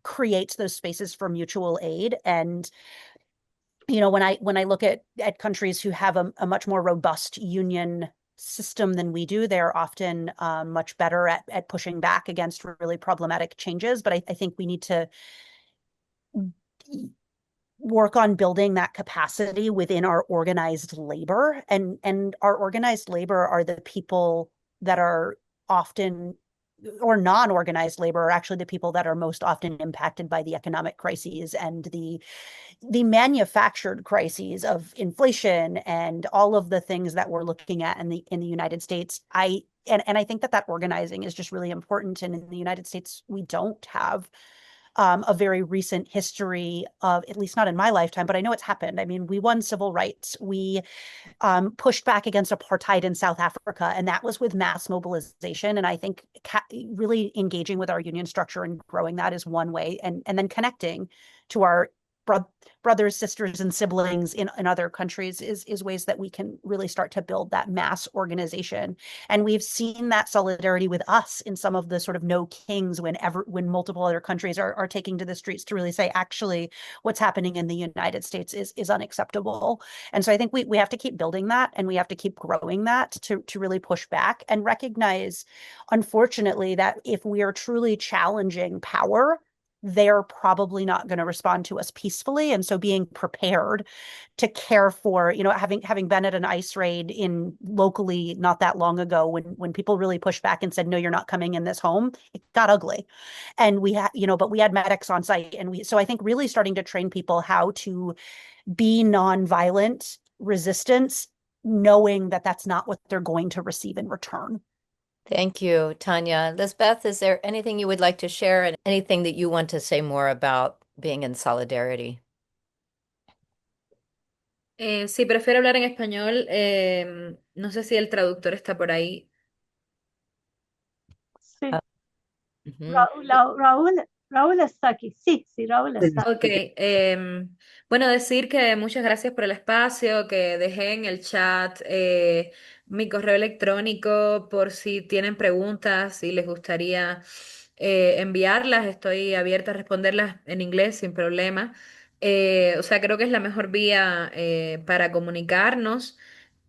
D: creates those spaces for mutual aid. And when I look at countries who have a much more robust union system than we do, they're often much better at pushing back against really problematic changes. But I think we need to work on building that capacity within our organized labor. And our organized labor are the people that are often, or non-organized labor are actually the people that are most often impacted by the economic crises and the manufactured crises of inflation and all of the things that we're looking at in the United States. And I think that organizing is just really important. And in the United States, we don't have a very recent history of, at least not in my lifetime, but I know it's happened. I mean, we won civil rights. We pushed back against apartheid in South Africa, and that was with mass mobilization. And I think really engaging with our union structure and growing that is one way, and then connecting to our brothers, sisters, and siblings in other countries is ways that we can really start to build that mass organization. And we've seen that solidarity with us in some of the sort of no kings when multiple other countries are taking to the streets to really say, actually, what's happening in the United States is unacceptable. And so I think we have to keep building that, and we have to keep growing that to really push back and recognize, unfortunately, that if we are truly challenging power, they're probably not going to respond to us peacefully. And so being prepared to care for, having been at an ICE raid in locally not that long ago when people really pushed back and said, no, you're not coming in this home, it got ugly. And we had, but we had medics on site. So I think really starting to train people how to be nonviolent resistance, knowing that that's not what they're going to receive in return.
A: Thank you, Tanya. Lisbeth, is there anything you would like to share and anything that you want to say more about being in solidarity?
C: Sí, prefiero hablar en español. No sé si el traductor está por ahí.
B: Sí.
A: Ujú.
B: Raúl está aquí. Sí, sí, Raúl está aquí.
C: Ok, bueno, decir que muchas gracias por el espacio, que dejé en el chat mi correo electrónico por si tienen preguntas, si les gustaría enviarlas, estoy abierta a responderlas en inglés sin problema. O sea, creo que es la mejor vía para comunicarnos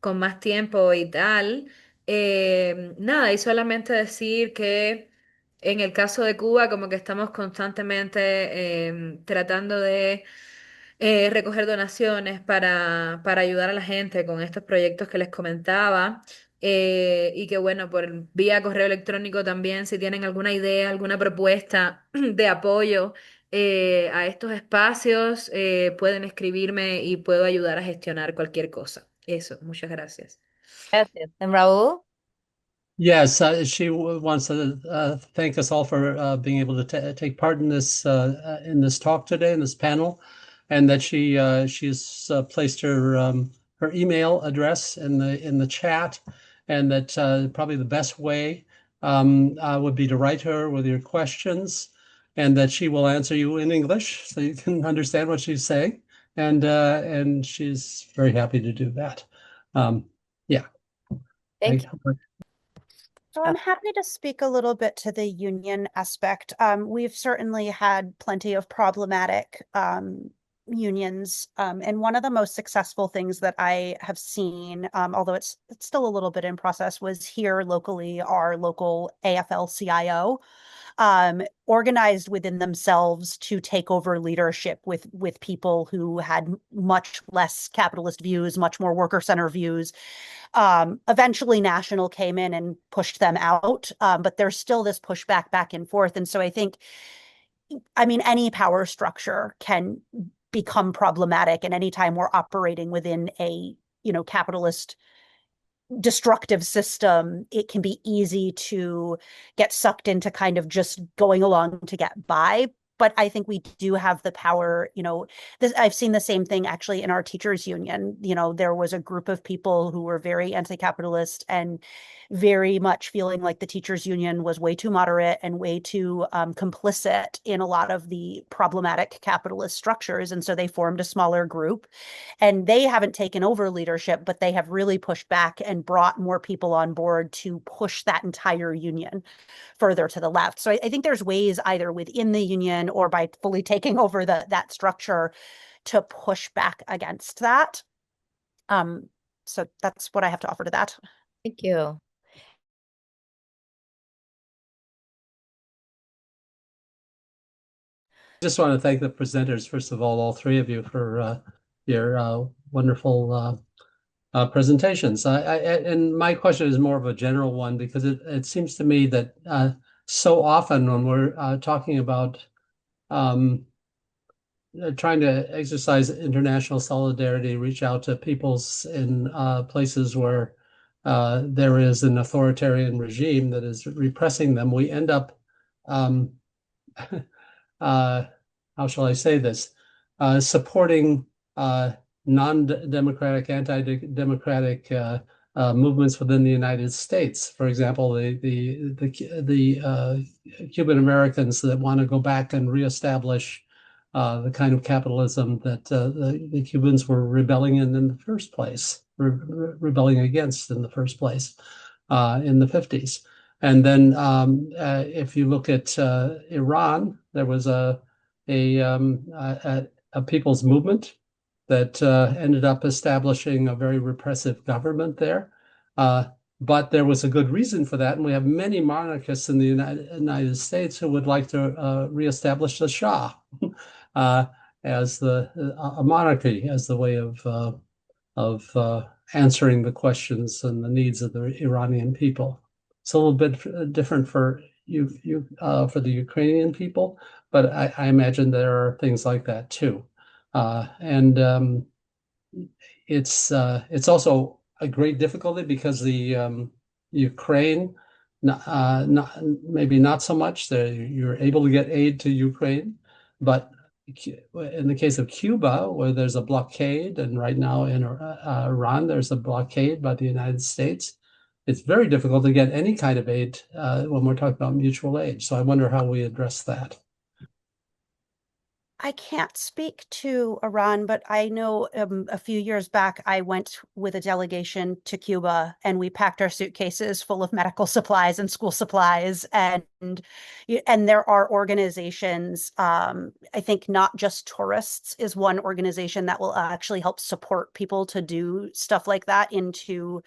C: con más tiempo y tal. Nada, y solamente decir que... En el caso de Cuba, como que estamos constantemente tratando de recoger donaciones para ayudar a la gente con estos proyectos que les comentaba. Y que bueno, por vía correo electrónico también, si tienen alguna idea, alguna propuesta de apoyo a estos espacios, pueden escribirme y puedo ayudar a gestionar cualquier cosa. Eso, muchas gracias.
A: Gracias. And Raúl?
E: Yes, she wants to thank us all for being able to take part in this talk today, in this panel, and that she's placed her email address in the chat, and that probably the best way would be to write her with your questions, and that she will answer you in English so you can understand what she's saying, and she's very happy to do that. Yeah.
A: Thank you.
D: So I'm happy to speak a little bit to the union aspect. We've certainly had plenty of problematic unions, and one of the most successful things that I have seen, although it's still a little bit in process, was here locally, our local AFL-CIO organized within themselves to take over leadership with people who had much less capitalist views, much more worker-centered views. Eventually National came in and pushed them out, but there's still this pushback back and forth. And so I think, any power structure can become problematic. And anytime we're operating within a, capitalist destructive system, it can be easy to get sucked into kind of just going along to get by. But I think we do have the power, I've seen the same thing actually in our teachers union. There was a group of people who were very anti-capitalist and very much feeling like the teachers union was way too moderate and way too complicit in a lot of the problematic capitalist structures. And so they formed a smaller group, and they haven't taken over leadership, but they have really pushed back and brought more people on board to push that entire union further to the left. So I think there's ways either within the union or by fully taking over that structure to push back against that. So that's what I have to offer to that.
A: Thank you.
E: Just want to thank the presenters, first of all three of you, for your wonderful presentations. And my question is more of a general one, because it seems to me that so often when we're talking about trying to exercise international solidarity, reach out to peoples in places where there is an authoritarian regime that is repressing them, we end up how shall I say this, supporting non-democratic, anti-democratic movements within the United States. For example, the Cuban Americans that want to go back and reestablish the kind of capitalism that the Cubans were rebelling in the first place, rebelling against in the first place in the 50s. And then if you look at Iran, there was a people's movement that ended up establishing a very repressive government there. But there was a good reason for that, and we have many monarchists in the United States who would like to reestablish the Shah uh, as a monarchy as the way of answering the questions and the needs of the Iranian people. It's a little bit different for for the Ukrainian people, but I imagine there are things like that too. And it's also a great difficulty because the Ukraine, maybe not so much. You're able to get aid to Ukraine, but in the case of Cuba, where there's a blockade, and right now in Iran, there's a blockade by the United States, it's very difficult to get any kind of aid when we're talking about mutual aid. So I wonder how we address that.
D: I can't speak to Iran, but I know a few years back I went with a delegation to Cuba and we packed our suitcases full of medical supplies and school supplies. And there are organizations, I think not just tourists is one organization that will actually help support people to do stuff like that into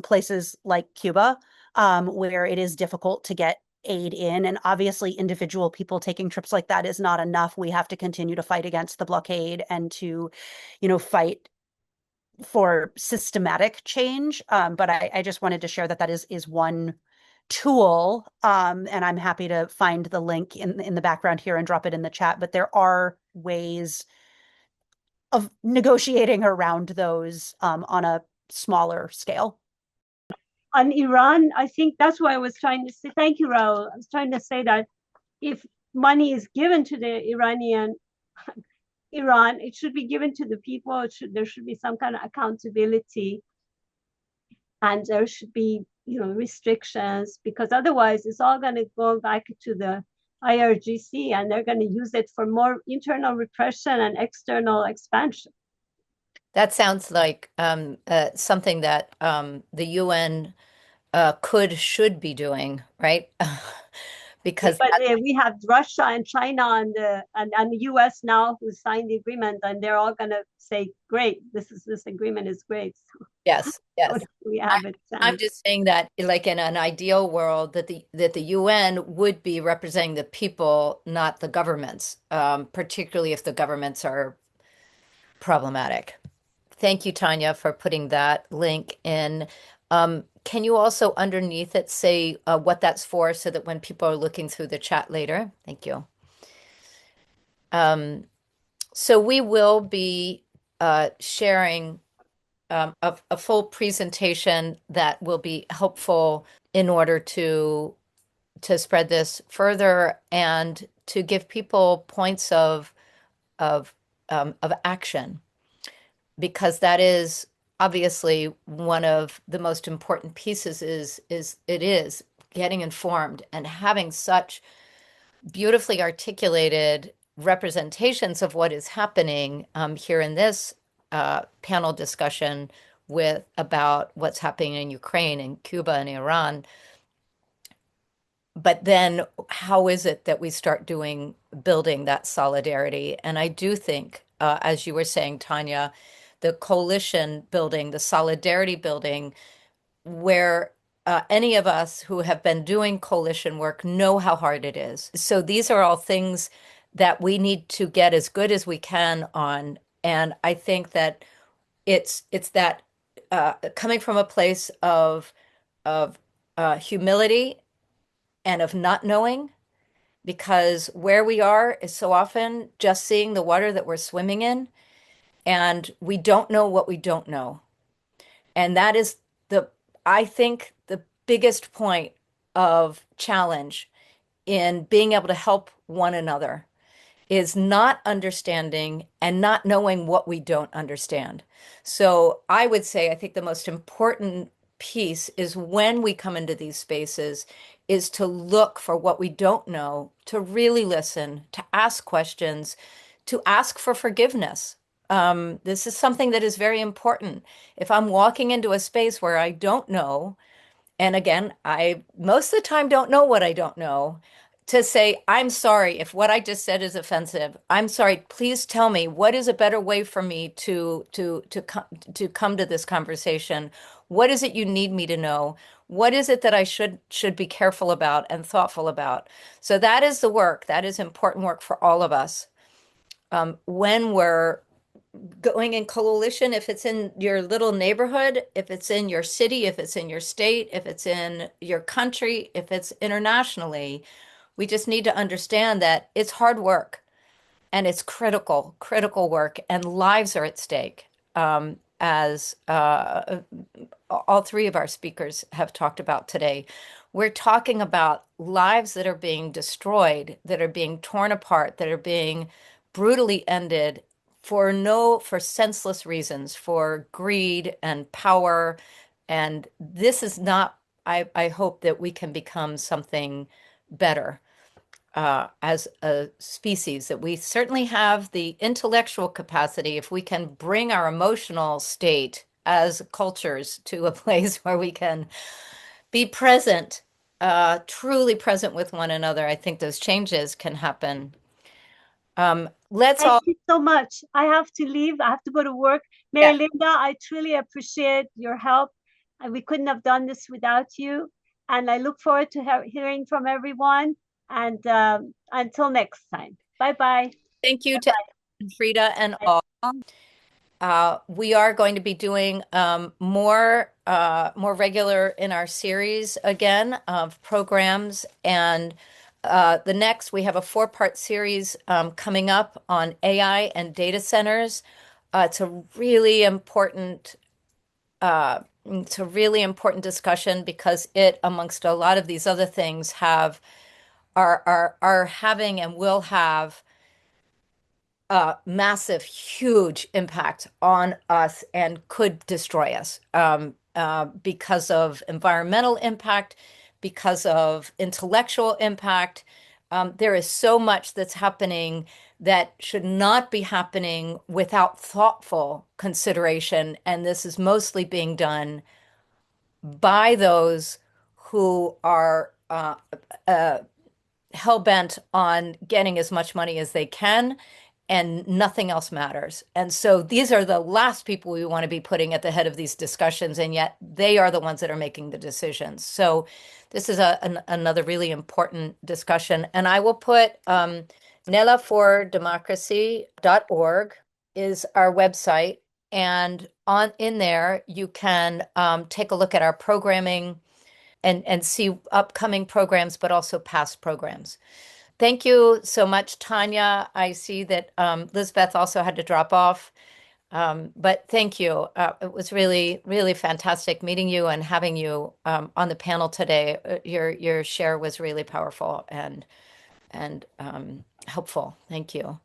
D: places like Cuba, where it is difficult to get aid in. And obviously, individual people taking trips like that is not enough. We have to continue to fight against the blockade and to, fight for systematic change. But I just wanted to share that that is one tool. And I'm happy to find the link in the background here and drop it in the chat. But there are ways of negotiating around those on a smaller scale.
B: On Iran, I think that's why I was trying to say, thank you, Raul. I was trying to say that if money is given to the Iran, it should be given to the people. There should be some kind of accountability, and there should be, restrictions, because otherwise it's all going to go back to the IRGC, and they're going to use it for more internal repression and external expansion.
A: That sounds like something that the UN should be doing, right? Because
B: but we have Russia and China and the US now who signed the agreement, and they're all going to say, "Great, this agreement is great." So
A: yes,
B: we have it.
A: I'm just saying that, like in an ideal world, that the UN would be representing the people, not the governments, particularly if the governments are problematic. Thank you, Tanya, for putting that link in. Can you also underneath it say what that's for so that when people are looking through the chat later? Thank you. So we will be sharing a full presentation that will be helpful in order to spread this further and to give people points of action, because that is obviously one of the most important pieces is getting informed and having such beautifully articulated representations of what is happening here in this panel discussion about what's happening in Ukraine and Cuba and Iran. But then how is it that we start building that solidarity? And I do think, as you were saying, Tanya, the coalition building, the solidarity building, where any of us who have been doing coalition work know how hard it is. So these are all things that we need to get as good as we can on. And I think that it's that coming from a place of humility and of not knowing, because where we are is so often just seeing the water that we're swimming in, and we don't know what we don't know. And that is I think, the biggest point of challenge in being able to help one another is not understanding and not knowing what we don't understand. So I would say, I think the most important piece is when we come into these spaces is to look for what we don't know, to really listen, to ask questions, to ask for forgiveness. This is something that is very important. If I'm walking into a space where I don't know, and again, I most of the time don't know what I don't know, to say, I'm sorry if what I just said is offensive. I'm sorry. Please tell me what is a better way for me to come to this conversation. What is it you need me to know? What is it that I should be careful about and thoughtful about? So that is the work. That is important work for all of us. When we're going in coalition, if it's in your little neighborhood, if it's in your city, if it's in your state, if it's in your country, if it's internationally, we just need to understand that it's hard work and it's critical work, and lives are at stake. As all three of our speakers have talked about today, we're talking about lives that are being destroyed, that are being torn apart, that are being brutally ended for senseless reasons, for greed and power. And this is not, I hope that we can become something better as a species, that we certainly have the intellectual capacity, if we can bring our emotional state as cultures to a place where we can be present, truly present with one another. I think those changes can happen. Let's
B: Thank
A: all,
B: you so much. I have to leave. I have to go to work.
A: yeah,
B: Mary Linda, I truly appreciate your help. We couldn't have done this without you. And I look forward to hearing from everyone. And until next time, bye-bye.
A: thank you to Frieda and all. We are going to be doing more regular in our series again of programs, and the next we have a four-part series coming up on AI and data centers. It's a really important discussion because it, amongst a lot of these other things, are having and will have massive, huge impact on us and could destroy us because of environmental impact, because of intellectual impact. There is so much that's happening that should not be happening without thoughtful consideration. And this is mostly being done by those who are hell-bent on getting as much money as they can, and nothing else matters. And so these are the last people we want to be putting at the head of these discussions, and yet they are the ones that are making the decisions. So this is another really important discussion. And I will put NELA4democracy.org is our website. And in there, you can take a look at our programming and see upcoming programs, but also past programs. Thank you so much, Tanya. I see that Lisbeth also had to drop off. But thank you. It was really, really fantastic meeting you and having you on the panel today. Your share was really powerful and helpful. Thank you.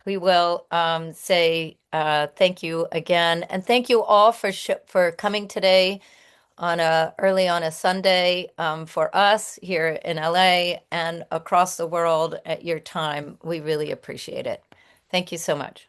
A: We will say thank you again, and thank you all for coming today early on a Sunday for us here in LA and across the world at your time. We really appreciate it. Thank you so much.